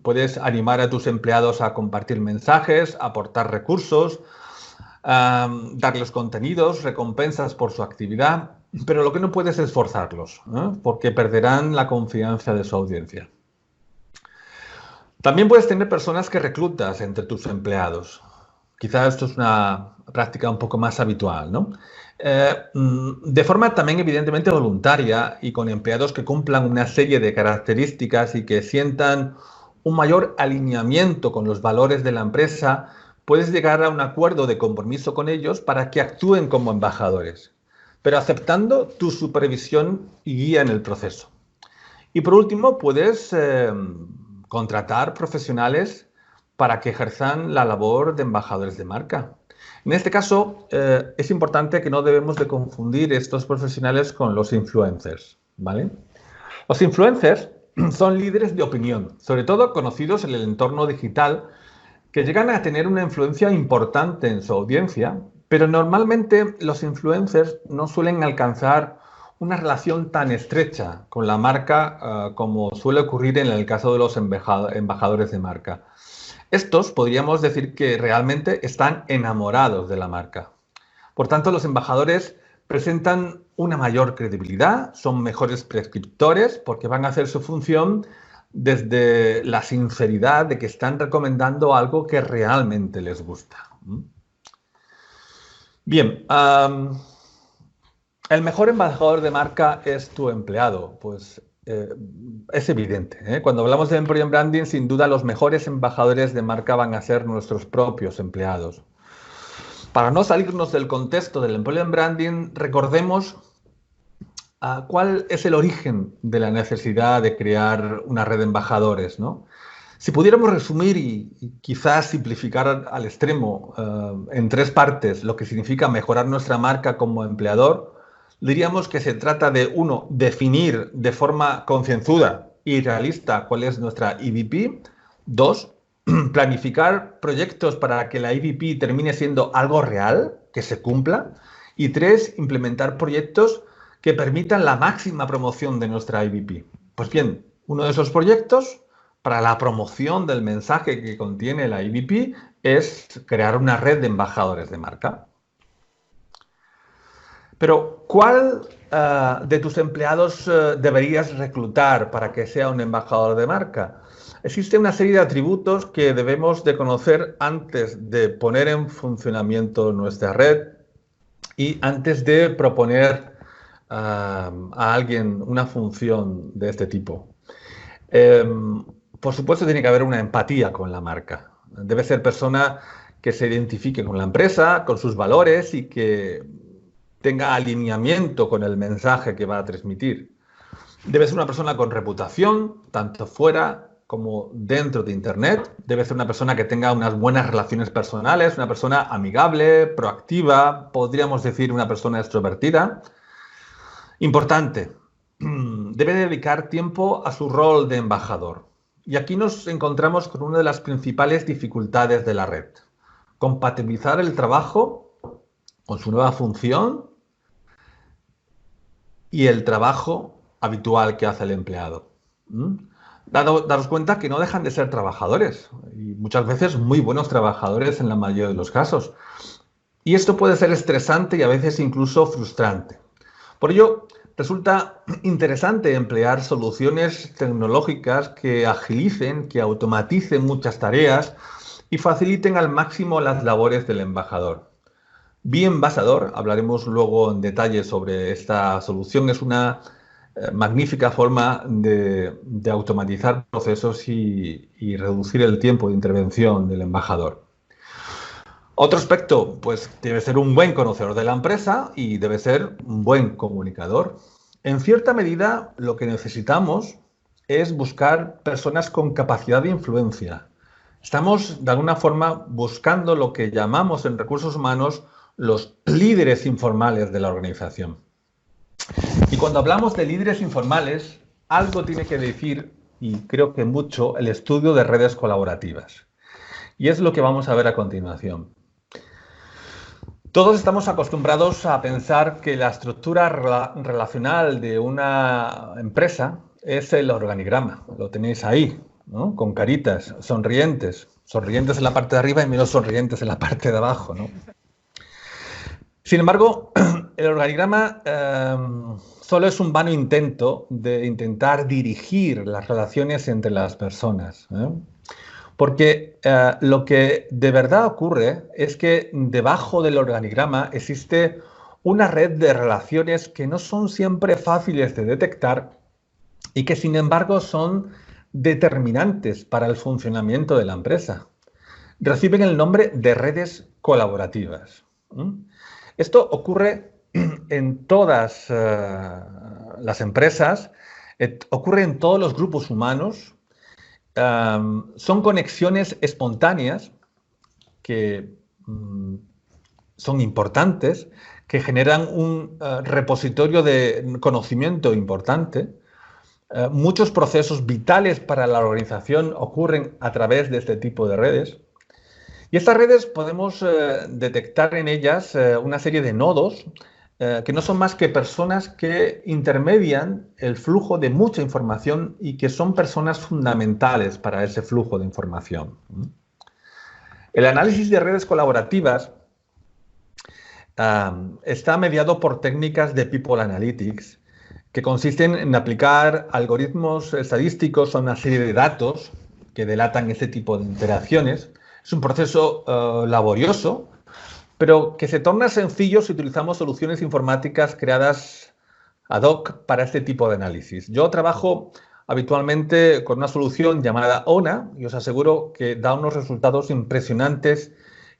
Puedes animar a tus empleados a compartir mensajes, aportar recursos, darles contenidos, recompensas por su actividad. pero lo que no puedes es forzarlos, ¿eh? Porque perderán la confianza de su audiencia. También puedes tener personas que reclutas entre tus empleados. Quizás esto es una práctica un poco más habitual, ¿no? De forma también evidentemente voluntaria y con empleados que cumplan una serie de características y que sientan un mayor alineamiento con los valores de la empresa, puedes llegar a un acuerdo de compromiso con ellos para que actúen como embajadores, pero aceptando tu supervisión y guía en el proceso. Y por último, puedes contratar profesionales para que ejerzan la labor de embajadores de marca. En este caso, es importante que no debemos de confundir estos profesionales con los influencers, ¿vale? Los influencers son líderes de opinión, sobre todo conocidos en el entorno digital, que llegan a tener una influencia importante en su audiencia, pero normalmente los influencers no suelen alcanzar una relación tan estrecha con la marca como suele ocurrir en el caso de los embajadores de marca. Estos podríamos decir que realmente están enamorados de la marca. Por tanto, los embajadores presentan una mayor credibilidad, son mejores prescriptores porque van a hacer su función desde la sinceridad de que están recomendando algo que realmente les gusta. Bien, el mejor embajador de marca es tu empleado. Pues es evidente, ¿eh? Cuando hablamos de Employer Branding, sin duda los mejores embajadores de marca van a ser nuestros propios empleados. Para no salirnos del contexto del Employer Branding, recordemos cuál es el origen de la necesidad de crear una red de embajadores, ¿no? Si pudiéramos resumir y quizás simplificar al extremo en 3 partes lo que significa mejorar nuestra marca como empleador, diríamos que se trata de, 1, definir de forma concienzuda y realista cuál es nuestra EVP. 2, planificar proyectos para que la EVP termine siendo algo real, que se cumpla. Y 3, implementar proyectos que permitan la máxima promoción de nuestra EVP. Pues bien, uno de esos proyectos para la promoción del mensaje que contiene la EVP es crear una red de embajadores de marca. Pero, ¿cuál de tus empleados deberías reclutar para que sea un embajador de marca? Existe una serie de atributos que debemos de conocer antes de poner en funcionamiento nuestra red y antes de proponer a alguien una función de este tipo. Por supuesto, tiene que haber una empatía con la marca. Debe ser persona que se identifique con la empresa, con sus valores y que tenga alineamiento con el mensaje que va a transmitir. Debe ser una persona con reputación, tanto fuera como dentro de Internet. Debe ser una persona que tenga unas buenas relaciones personales, una persona amigable, proactiva, podríamos decir una persona extrovertida. Importante, debe dedicar tiempo a su rol de embajador. Y aquí nos encontramos con una de las principales dificultades de la red. Compatibilizar el trabajo con su nueva función y el trabajo habitual que hace el empleado. Daros cuenta que no dejan de ser trabajadores y muchas veces muy buenos trabajadores en la mayoría de los casos. Y esto puede ser estresante y a veces incluso frustrante. Por ello, resulta interesante emplear soluciones tecnológicas que agilicen, que automaticen muchas tareas y faciliten al máximo las labores del embajador. Be-Ambassador, hablaremos luego en detalle sobre esta solución, es una magnífica forma de automatizar procesos y reducir el tiempo de intervención del embajador. Otro aspecto, pues debe ser un buen conocedor de la empresa y debe ser un buen comunicador. En cierta medida, lo que necesitamos es buscar personas con capacidad de influencia. Estamos, de alguna forma, buscando lo que llamamos en recursos humanos los líderes informales de la organización. Y cuando hablamos de líderes informales, algo tiene que decir, y creo que mucho, el estudio de redes colaborativas. Y es lo que vamos a ver a continuación. Todos estamos acostumbrados a pensar que la estructura relacional de una empresa es el organigrama. Lo tenéis ahí, ¿no? Con caritas, sonrientes. Sonrientes en la parte de arriba y menos sonrientes en la parte de abajo, ¿no? Sin embargo, el organigrama solo es un vano intento de intentar dirigir las relaciones entre las personas, ¿eh? Porque lo que de verdad ocurre es que debajo del organigrama existe una red de relaciones que no son siempre fáciles de detectar y que sin embargo son determinantes para el funcionamiento de la empresa. Reciben el nombre de redes colaborativas. Esto ocurre en todas las empresas, ocurre en todos los grupos humanos. Son conexiones espontáneas que son importantes, que generan un repositorio de conocimiento importante. Muchos procesos vitales para la organización ocurren a través de este tipo de redes. Y estas redes podemos detectar en ellas una serie de nodos que no son más que personas que intermedian el flujo de mucha información y que son personas fundamentales para ese flujo de información. El análisis de redes colaborativas está mediado por técnicas de People Analytics que consisten en aplicar algoritmos estadísticos a una serie de datos que delatan este tipo de interacciones. Es un proceso laborioso, pero que se torna sencillo si utilizamos soluciones informáticas creadas ad hoc para este tipo de análisis. Yo trabajo habitualmente con una solución llamada ONA y os aseguro que da unos resultados impresionantes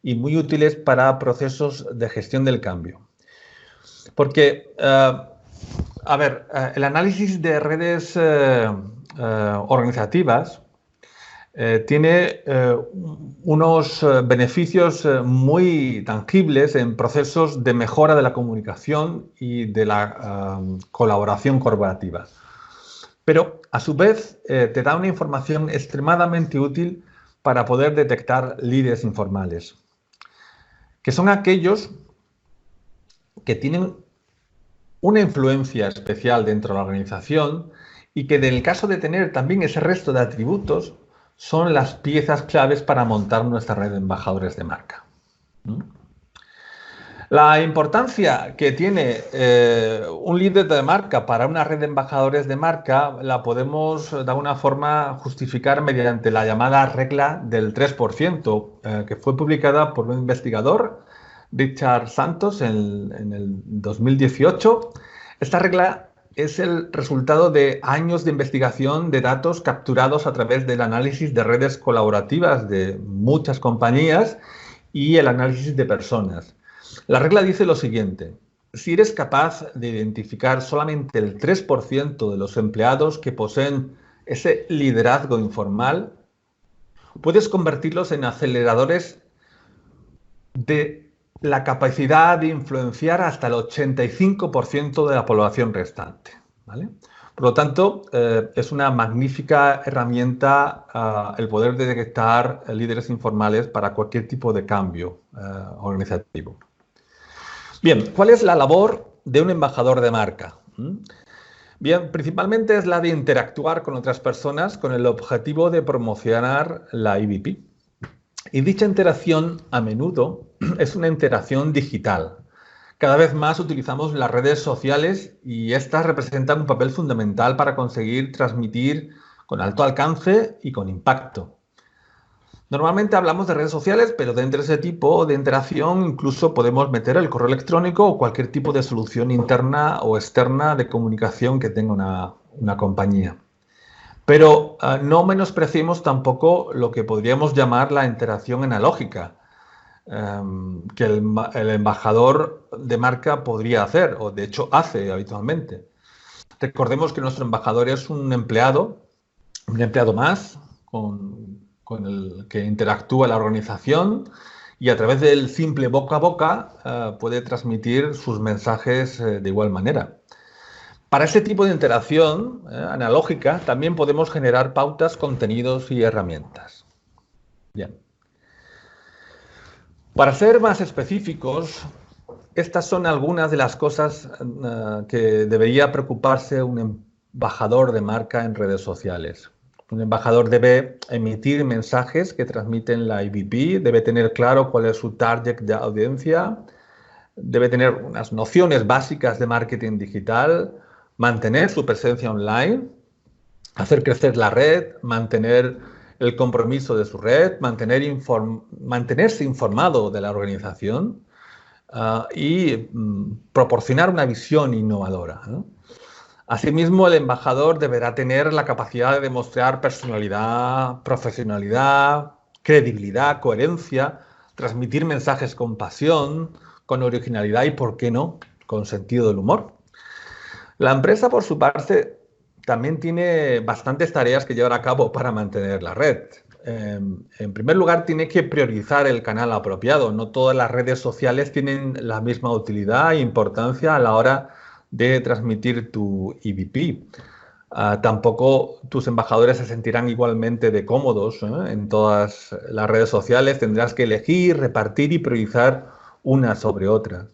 y muy útiles para procesos de gestión del cambio. Porque, el análisis de redes organizativas tiene unos beneficios muy tangibles en procesos de mejora de la comunicación y de la colaboración corporativa. Pero, a su vez, te da una información extremadamente útil para poder detectar líderes informales, que son aquellos que tienen una influencia especial dentro de la organización y que, en el caso de tener también ese resto de atributos, son las piezas claves para montar nuestra red de embajadores de marca. La importancia que tiene un líder de marca para una red de embajadores de marca la podemos de alguna forma justificar mediante la llamada regla del 3%, que fue publicada por un investigador, Richard Santos, en el 2018. Esta regla es el resultado de años de investigación de datos capturados a través del análisis de redes colaborativas de muchas compañías y el análisis de personas. La regla dice lo siguiente: si eres capaz de identificar solamente el 3% de los empleados que poseen ese liderazgo informal, puedes convertirlos en aceleradores de la capacidad de influenciar hasta el 85% de la población restante, ¿vale? Por lo tanto, es una magnífica herramienta el poder detectar líderes informales para cualquier tipo de cambio organizativo. Bien, ¿cuál es la labor de un embajador de marca? Bien, principalmente es la de interactuar con otras personas con el objetivo de promocionar la EVP. Y dicha interacción a menudo es una interacción digital. Cada vez más utilizamos las redes sociales y estas representan un papel fundamental para conseguir transmitir con alto alcance y con impacto. Normalmente hablamos de redes sociales, pero dentro de ese tipo de interacción incluso podemos meter el correo electrónico o cualquier tipo de solución interna o externa de comunicación que tenga una compañía. Pero no menospreciemos tampoco lo que podríamos llamar la interacción analógica, que el embajador de marca podría hacer, o de hecho hace habitualmente. Recordemos que nuestro embajador es un empleado más con el que interactúa la organización y a través del simple boca a boca puede transmitir sus mensajes de igual manera. Para este tipo de interacción analógica también podemos generar pautas, contenidos y herramientas. Bien. Para ser más específicos, estas son algunas de las cosas que debería preocuparse un embajador de marca en redes sociales. Un embajador debe emitir mensajes que transmiten la EVP, debe tener claro cuál es su target de audiencia, debe tener unas nociones básicas de marketing digital, mantener su presencia online, hacer crecer la red, mantener el compromiso de su red, mantenerse informado de la organización y proporcionar una visión innovadora, ¿no? Asimismo, el embajador deberá tener la capacidad de demostrar personalidad, profesionalidad, credibilidad, coherencia, transmitir mensajes con pasión, con originalidad y, ¿por qué no?, con sentido del humor. La empresa, por su parte, también tiene bastantes tareas que llevar a cabo para mantener la red. En primer lugar, tiene que priorizar el canal apropiado. No todas las redes sociales tienen la misma utilidad e importancia a la hora de transmitir tu EVP. Tampoco tus embajadores se sentirán igualmente de cómodos, ¿eh?, en todas las redes sociales. Tendrás que elegir, repartir y priorizar unas sobre otras.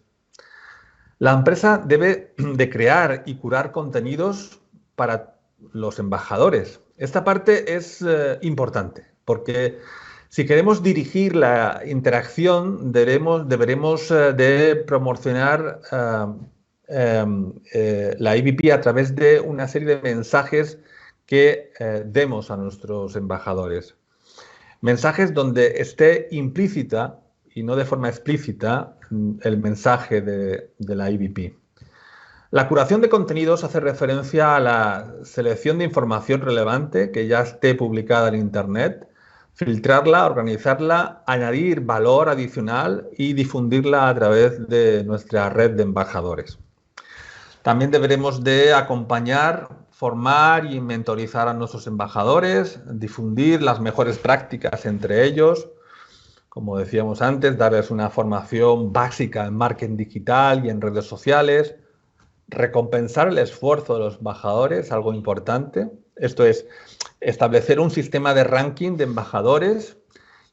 La empresa debe de crear y curar contenidos para los embajadores. Esta parte es importante porque si queremos dirigir la interacción deberemos de promocionar la EVP a través de una serie de mensajes que demos a nuestros embajadores. Mensajes donde esté implícita y no de forma explícita el mensaje de la EVP. La curación de contenidos hace referencia a la selección de información relevante que ya esté publicada en Internet, filtrarla, organizarla, añadir valor adicional y difundirla a través de nuestra red de embajadores. También deberemos de acompañar, formar y mentorizar a nuestros embajadores, difundir las mejores prácticas entre ellos. Como decíamos antes, darles una formación básica en marketing digital y en redes sociales, recompensar el esfuerzo de los embajadores, algo importante. Esto es, establecer un sistema de ranking de embajadores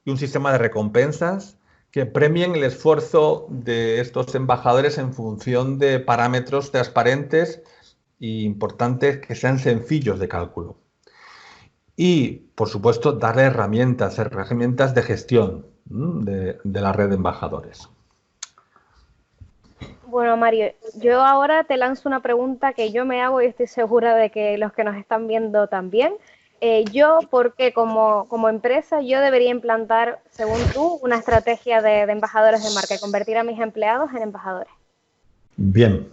y un sistema de recompensas que premien el esfuerzo de estos embajadores en función de parámetros transparentes e importantes que sean sencillos de cálculo. Y, por supuesto, darle herramientas de gestión de la red de embajadores. Bueno, Mario, yo ahora te lanzo una pregunta que yo me hago y estoy segura de que los que nos están viendo también. ¿Por qué como empresa yo debería implantar, según tú, una estrategia de embajadores de marca y convertir a mis empleados en embajadores? Bien.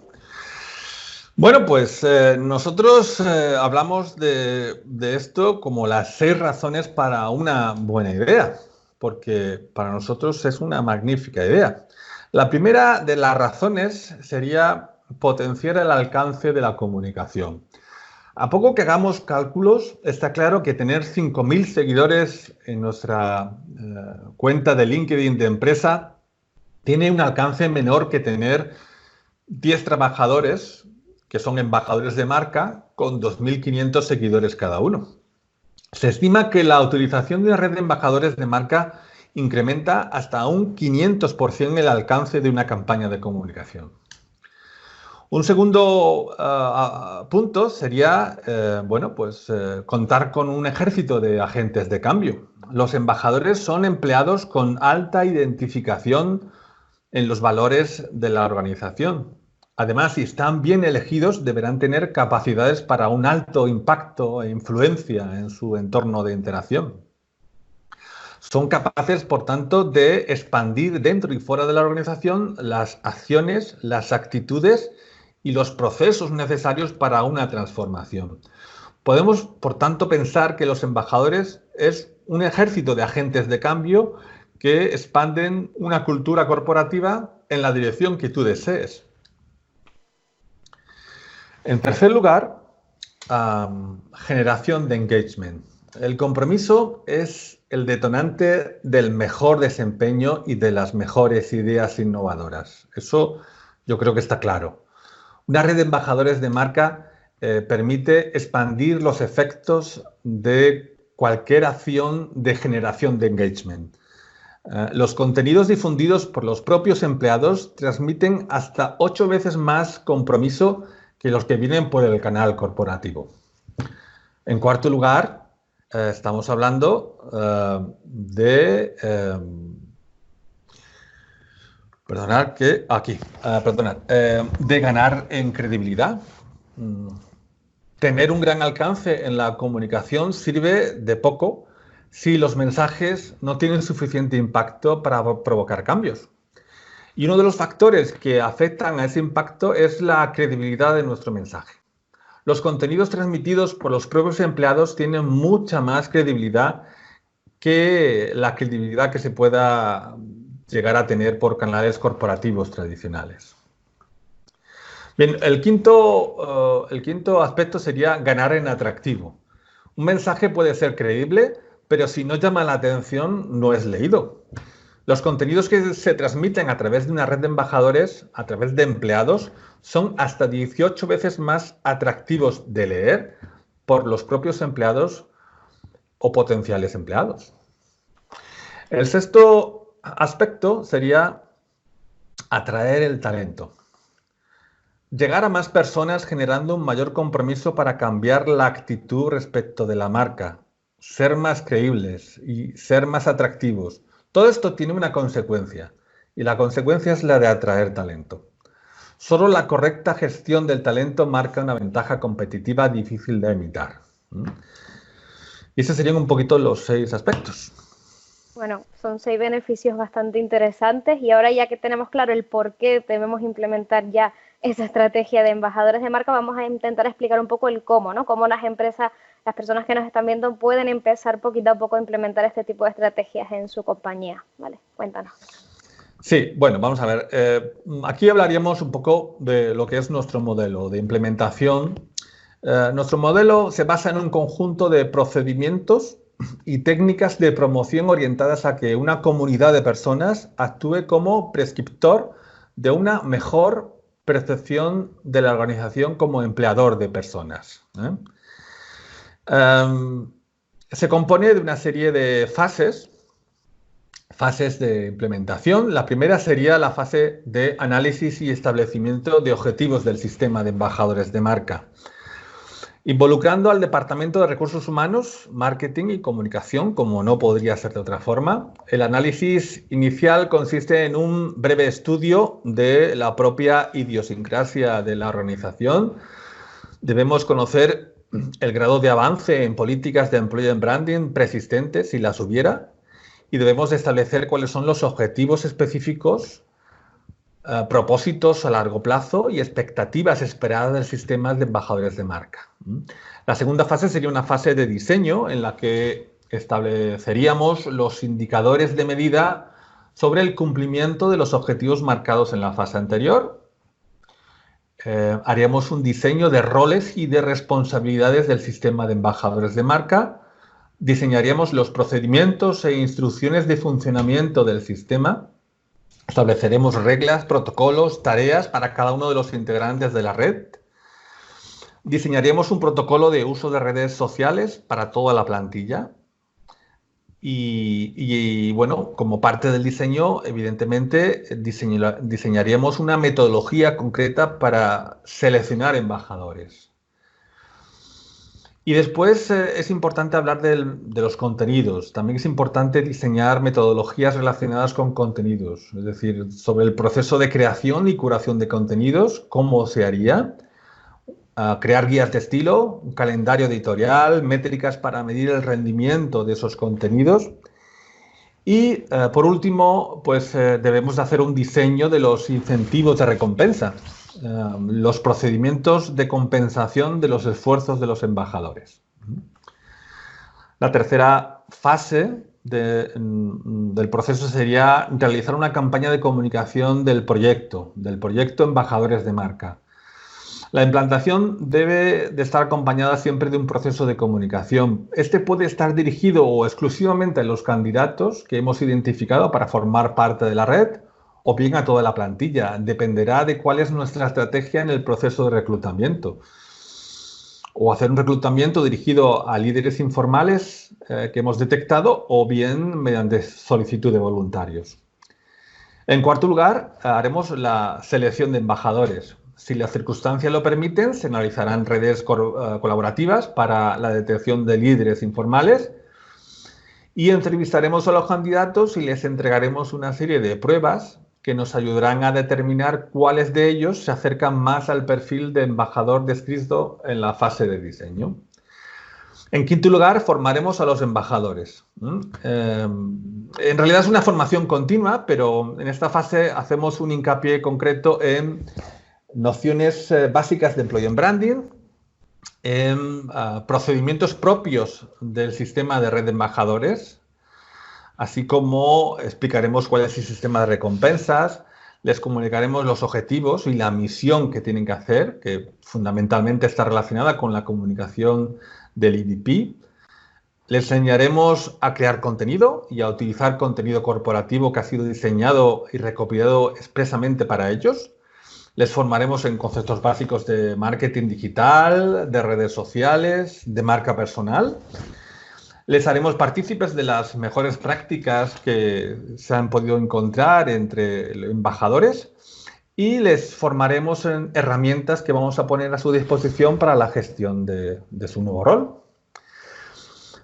Bueno, pues nosotros hablamos de esto como las 6 razones para una buena idea, porque para nosotros es una magnífica idea. La primera de las razones sería potenciar el alcance de la comunicación. A poco que hagamos cálculos, está claro que tener 5.000 seguidores en nuestra cuenta de LinkedIn de empresa tiene un alcance menor que tener 10 trabajadores que son embajadores de marca con 2.500 seguidores cada uno. Se estima que la utilización de una red de embajadores de marca incrementa hasta un 500% el alcance de una campaña de comunicación. Un segundo punto sería, contar con un ejército de agentes de cambio. Los embajadores son empleados con alta identificación en los valores de la organización. Además, si están bien elegidos, deberán tener capacidades para un alto impacto e influencia en su entorno de interacción. Son capaces, por tanto, de expandir dentro y fuera de la organización las acciones, las actitudes y los procesos necesarios para una transformación. Podemos, por tanto, pensar que los embajadores es un ejército de agentes de cambio que expanden una cultura corporativa en la dirección que tú desees. En tercer lugar, generación de engagement. El compromiso es el detonante del mejor desempeño y de las mejores ideas innovadoras. Eso yo creo que está claro. Una red de embajadores de marca permite expandir los efectos de cualquier acción de generación de engagement. Los contenidos difundidos por los propios empleados transmiten hasta 8 veces más compromiso que los que vienen por el canal corporativo. En cuarto lugar, estamos hablando de Perdonad que aquí, perdonad, de ganar en credibilidad. Tener un gran alcance en la comunicación sirve de poco si los mensajes no tienen suficiente impacto para provocar cambios. Y uno de los factores que afectan a ese impacto es la credibilidad de nuestro mensaje. Los contenidos transmitidos por los propios empleados tienen mucha más credibilidad que la credibilidad que se pueda llegar a tener por canales corporativos tradicionales. Bien, el quinto aspecto sería ganar en atractivo. Un mensaje puede ser creíble, pero si no llama la atención, no es leído. Los contenidos que se transmiten a través de una red de embajadores, a través de empleados, son hasta 18 veces más atractivos de leer por los propios empleados o potenciales empleados. El sexto aspecto sería atraer el talento. Llegar a más personas generando un mayor compromiso para cambiar la actitud respecto de la marca, ser más creíbles y ser más atractivos. Todo esto tiene una consecuencia y la consecuencia es la de atraer talento. Solo la correcta gestión del talento marca una ventaja competitiva difícil de imitar. Y esos serían un poquito los 6 aspectos. Bueno, son 6 beneficios bastante interesantes y ahora ya que tenemos claro el por qué debemos implementar ya esa estrategia de embajadores de marca, vamos a intentar explicar un poco el cómo, ¿no? Cómo las empresas, las personas que nos están viendo pueden empezar poquito a poco a implementar este tipo de estrategias en su compañía. Vale, cuéntanos. Sí, bueno, vamos a ver. Aquí hablaríamos un poco de lo que es nuestro modelo de implementación. Nuestro modelo se basa en un conjunto de procedimientos y técnicas de promoción orientadas a que una comunidad de personas actúe como prescriptor de una mejor percepción de la organización como empleador de personas. Se compone de una serie de fases de implementación. La primera sería la fase de análisis y establecimiento de objetivos del sistema de embajadores de marca, involucrando al Departamento de Recursos Humanos, Marketing y Comunicación, como no podría ser de otra forma. El análisis inicial consiste en un breve estudio de la propia idiosincrasia de la organización. Debemos conocer el grado de avance en políticas de employer branding preexistentes, si las hubiera, y debemos establecer cuáles son los objetivos específicos, propósitos a largo plazo y expectativas esperadas del sistema de embajadores de marca. La segunda fase sería una fase de diseño en la que estableceríamos los indicadores de medida sobre el cumplimiento de los objetivos marcados en la fase anterior. Haríamos un diseño de roles y de responsabilidades del sistema de embajadores de marca. Diseñaríamos los procedimientos e instrucciones de funcionamiento del sistema. Estableceremos reglas, protocolos, tareas para cada uno de los integrantes de la red. Diseñaríamos un protocolo de uso de redes sociales para toda la plantilla. Y bueno, como parte del diseño, evidentemente, diseñaríamos una metodología concreta para seleccionar embajadores. Y después es importante hablar de los contenidos. También es importante diseñar metodologías relacionadas con contenidos, es decir, sobre el proceso de creación y curación de contenidos, cómo se haría, crear guías de estilo, un calendario editorial, métricas para medir el rendimiento de esos contenidos. Y por último, pues debemos de hacer un diseño de los incentivos de recompensa. Los procedimientos de compensación de los esfuerzos de los embajadores. La tercera fase del proceso sería realizar una campaña de comunicación del proyecto Embajadores de Marca. La implantación debe de estar acompañada siempre de un proceso de comunicación. Este puede estar dirigido o exclusivamente a los candidatos que hemos identificado para formar parte de la red, o bien a toda la plantilla. Dependerá de cuál es nuestra estrategia en el proceso de reclutamiento. O hacer un reclutamiento dirigido a líderes informales que hemos detectado, o bien mediante solicitud de voluntarios. En cuarto lugar, haremos la selección de embajadores. Si las circunstancias lo permiten, se analizarán redes colaborativas para la detección de líderes informales y entrevistaremos a los candidatos y les entregaremos una serie de pruebas que nos ayudarán a determinar cuáles de ellos se acercan más al perfil de embajador descrito en la fase de diseño. En quinto lugar, formaremos a los embajadores. En realidad es una formación continua, pero en esta fase hacemos un hincapié concreto en nociones básicas de Employer Branding, en procedimientos propios del sistema de red de embajadores, así como explicaremos cuál es el sistema de recompensas, les comunicaremos los objetivos y la misión que tienen que hacer, que fundamentalmente está relacionada con la comunicación del EDP. Les enseñaremos a crear contenido y a utilizar contenido corporativo que ha sido diseñado y recopilado expresamente para ellos. Les formaremos en conceptos básicos de marketing digital, de redes sociales, de marca personal. Les haremos partícipes de las mejores prácticas que se han podido encontrar entre embajadores y les formaremos en herramientas que vamos a poner a su disposición para la gestión de su nuevo rol.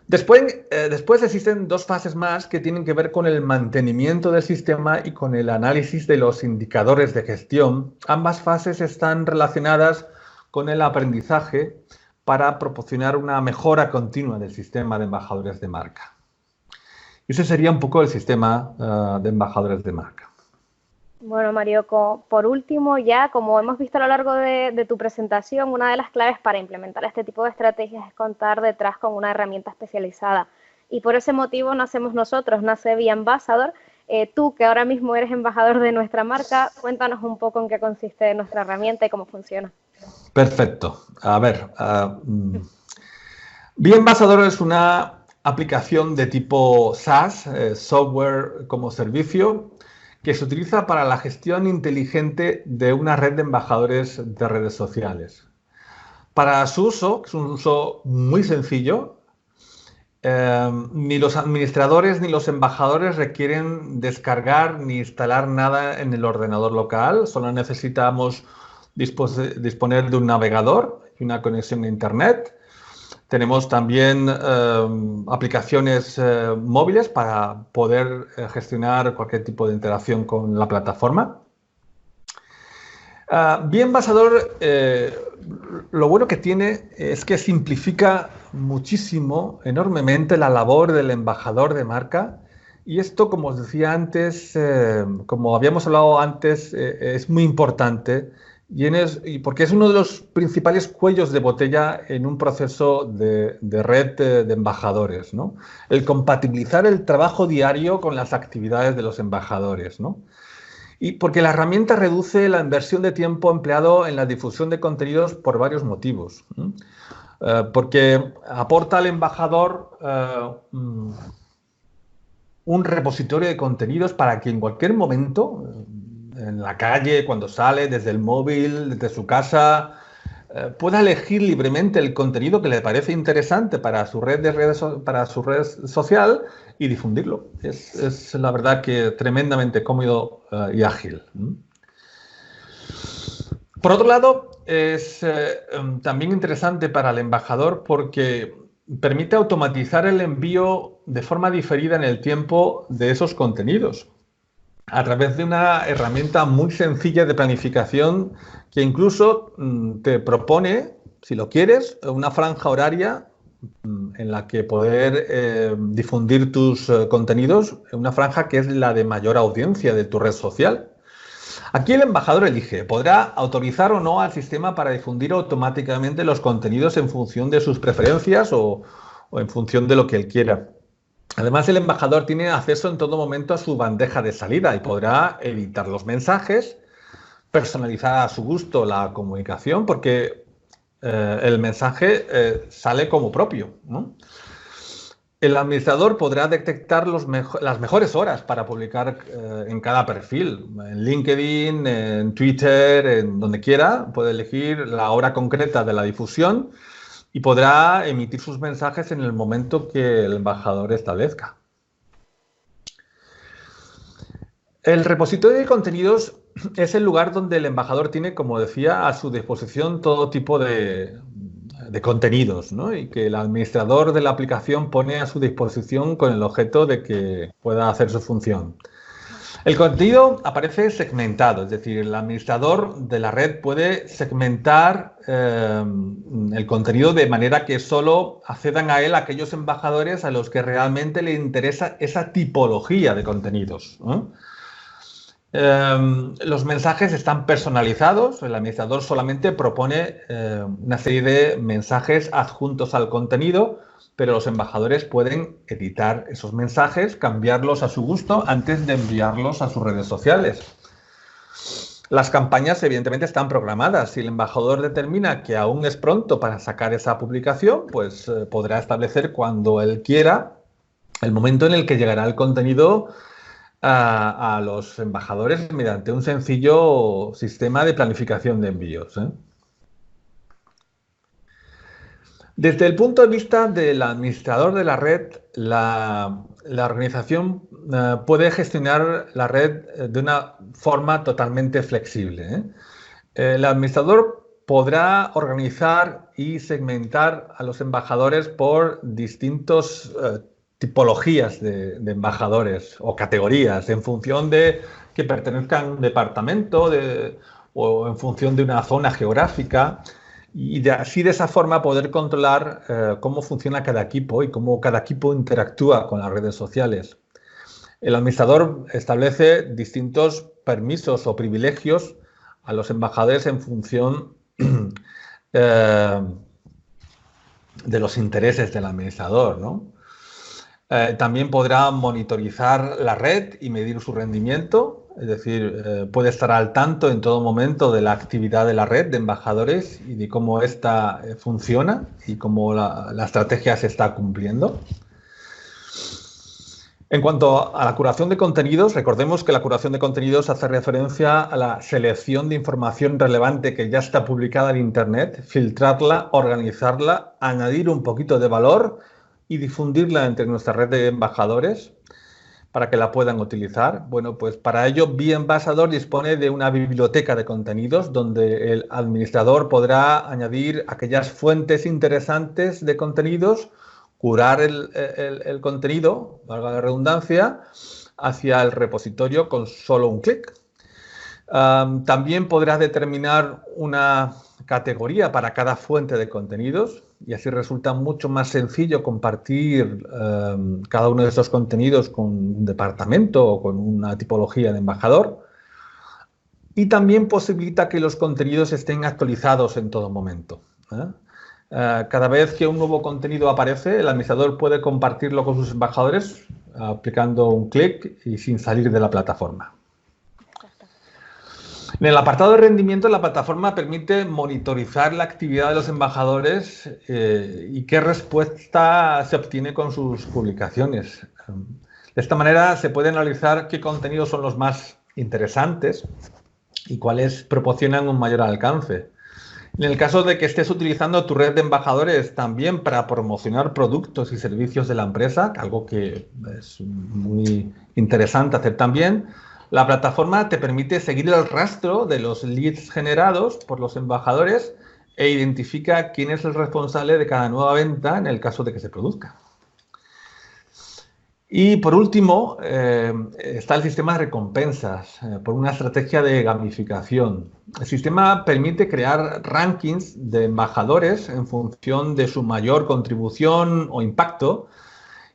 Después existen dos fases más que tienen que ver con el mantenimiento del sistema y con el análisis de los indicadores de gestión. Ambas fases están relacionadas con el aprendizaje para proporcionar una mejora continua del sistema de embajadores de marca. Ese sería un poco el sistema de embajadores de marca. Bueno, Mario, por último, ya como hemos visto a lo largo de tu presentación, una de las claves para implementar este tipo de estrategias es contar detrás con una herramienta especializada. Y por ese motivo nacemos nosotros, nace Be Ambassador. Tú, que ahora mismo eres embajador de nuestra marca, cuéntanos un poco en qué consiste nuestra herramienta y cómo funciona. Perfecto. A ver, Be Ambassador es una aplicación de tipo SaaS, software como servicio, que se utiliza para la gestión inteligente de una red de embajadores de redes sociales. Para su uso, que es un uso muy sencillo, ni los administradores ni los embajadores requieren descargar ni instalar nada en el ordenador local, solo necesitamos disponer de un navegador y una conexión a Internet. Tenemos también aplicaciones móviles para poder gestionar cualquier tipo de interacción con la plataforma. Be Ambassador, lo bueno que tiene es que simplifica muchísimo, enormemente, la labor del embajador de marca. Y esto, como os decía antes, como habíamos hablado antes, es muy importante. Y porque es uno de los principales cuellos de botella en un proceso de red de embajadores, ¿no? El compatibilizar el trabajo diario con las actividades de los embajadores, ¿no? Y porque la herramienta reduce la inversión de tiempo empleado en la difusión de contenidos por varios motivos, ¿no? Porque aporta al embajador un repositorio de contenidos para que en cualquier momento, en la calle, cuando sale, desde el móvil, desde su casa, pueda elegir libremente el contenido que le parece interesante para su red social y difundirlo. Es la verdad que tremendamente cómodo y ágil. Por otro lado, es también interesante para el embajador porque permite automatizar el envío de forma diferida en el tiempo de esos contenidos, a través de una herramienta muy sencilla de planificación que incluso te propone, si lo quieres, una franja horaria en la que poder difundir tus contenidos, una franja que es la de mayor audiencia de tu red social. Aquí el embajador elige, podrá autorizar o no al sistema para difundir automáticamente los contenidos en función de sus preferencias o en función de lo que él quiera. Además, el embajador tiene acceso en todo momento a su bandeja de salida y podrá editar los mensajes, personalizar a su gusto la comunicación, porque el mensaje sale como propio, ¿no? El administrador podrá detectar las mejores horas para publicar en cada perfil, en LinkedIn, en Twitter, en donde quiera. Puede elegir la hora concreta de la difusión y podrá emitir sus mensajes en el momento que el embajador establezca. El repositorio de contenidos es el lugar donde el embajador tiene, como decía, a su disposición todo tipo de contenidos, ¿no? Y que el administrador de la aplicación pone a su disposición con el objeto de que pueda hacer su función. El contenido aparece segmentado, es decir, el administrador de la red puede segmentar el contenido de manera que solo accedan a él aquellos embajadores a los que realmente le interesa esa tipología de contenidos, ¿no? Los mensajes están personalizados, el administrador solamente propone una serie de mensajes adjuntos al contenido, pero los embajadores pueden editar esos mensajes, cambiarlos a su gusto antes de enviarlos a sus redes sociales. Las campañas evidentemente están programadas. Si el embajador determina que aún es pronto para sacar esa publicación, pues podrá establecer cuando él quiera el momento en el que llegará el contenido a los embajadores mediante un sencillo sistema de planificación de envíos, ¿eh? Desde el punto de vista del administrador de la red, la organización puede gestionar la red de una forma totalmente flexible, ¿eh? El administrador podrá organizar y segmentar a los embajadores por distintos tipologías de embajadores o categorías en función de que pertenezcan a un departamento o en función de una zona geográfica y así de esa forma poder controlar cómo funciona cada equipo y cómo cada equipo interactúa con las redes sociales. El administrador establece distintos permisos o privilegios a los embajadores en función de los intereses del administrador, ¿no? También podrá monitorizar la red y medir su rendimiento, es decir, puede estar al tanto en todo momento de la actividad de la red de embajadores y de cómo ésta funciona y cómo la estrategia se está cumpliendo. En cuanto a la curación de contenidos, recordemos que la curación de contenidos hace referencia a la selección de información relevante que ya está publicada en Internet, filtrarla, organizarla, añadir un poquito de valor y difundirla entre nuestra red de embajadores para que la puedan utilizar. Bueno, pues para ello BeAmbassador dispone de una biblioteca de contenidos donde el administrador podrá añadir aquellas fuentes interesantes de contenidos, curar el contenido, valga la redundancia, hacia el repositorio con solo un clic. También podrás determinar una categoría para cada fuente de contenidos y así resulta mucho más sencillo compartir cada uno de estos contenidos con un departamento o con una tipología de embajador. Y también posibilita que los contenidos estén actualizados en todo momento, ¿eh? Cada vez que un nuevo contenido aparece, el administrador puede compartirlo con sus embajadores aplicando un clic y sin salir de la plataforma. En el apartado de rendimiento, la plataforma permite monitorizar la actividad de los embajadores y qué respuesta se obtiene con sus publicaciones. De esta manera se puede analizar qué contenidos son los más interesantes y cuáles proporcionan un mayor alcance. En el caso de que estés utilizando tu red de embajadores también para promocionar productos y servicios de la empresa, algo que es muy interesante hacer también, la plataforma te permite seguir el rastro de los leads generados por los embajadores e identifica quién es el responsable de cada nueva venta en el caso de que se produzca. Y por último, está el sistema de recompensas por una estrategia de gamificación. El sistema permite crear rankings de embajadores en función de su mayor contribución o impacto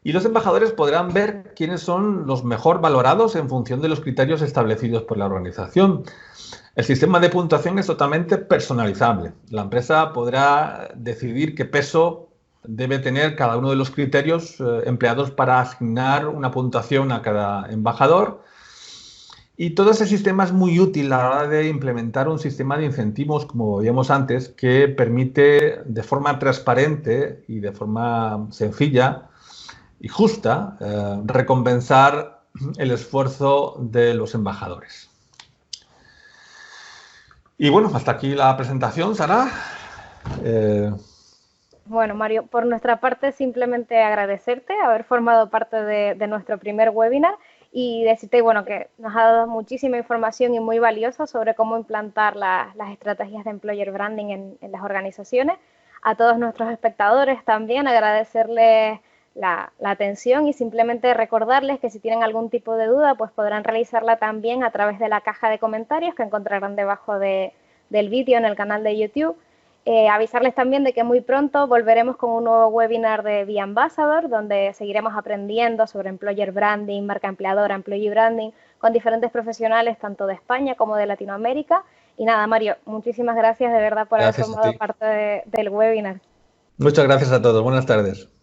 y los embajadores podrán ver quiénes son los mejor valorados en función de los criterios establecidos por la organización. El sistema de puntuación es totalmente personalizable. La empresa podrá decidir qué peso debe tener cada uno de los criterios empleados para asignar una puntuación a cada embajador. Y todo ese sistema es muy útil a la hora de implementar un sistema de incentivos, como veíamos antes, que permite de forma transparente y de forma sencilla y justa recompensar el esfuerzo de los embajadores. Y bueno, hasta aquí la presentación, Sara. Bueno, Mario, por nuestra parte simplemente agradecerte haber formado parte de nuestro primer webinar y decirte, bueno, que nos ha dado muchísima información y muy valiosa sobre cómo implantar las estrategias de employer branding en las organizaciones. A todos nuestros espectadores también agradecerles la atención y simplemente recordarles que si tienen algún tipo de duda, pues podrán realizarla también a través de la caja de comentarios que encontrarán debajo del vídeo en el canal de YouTube. Avisarles también de que muy pronto volveremos con un nuevo webinar de Be Ambassador, donde seguiremos aprendiendo sobre employer branding, marca empleadora, employee branding, con diferentes profesionales tanto de España como de Latinoamérica. Y nada, Mario, muchísimas gracias de verdad por haber Gracias a formado ti. parte del webinar. Muchas gracias a todos. Buenas tardes.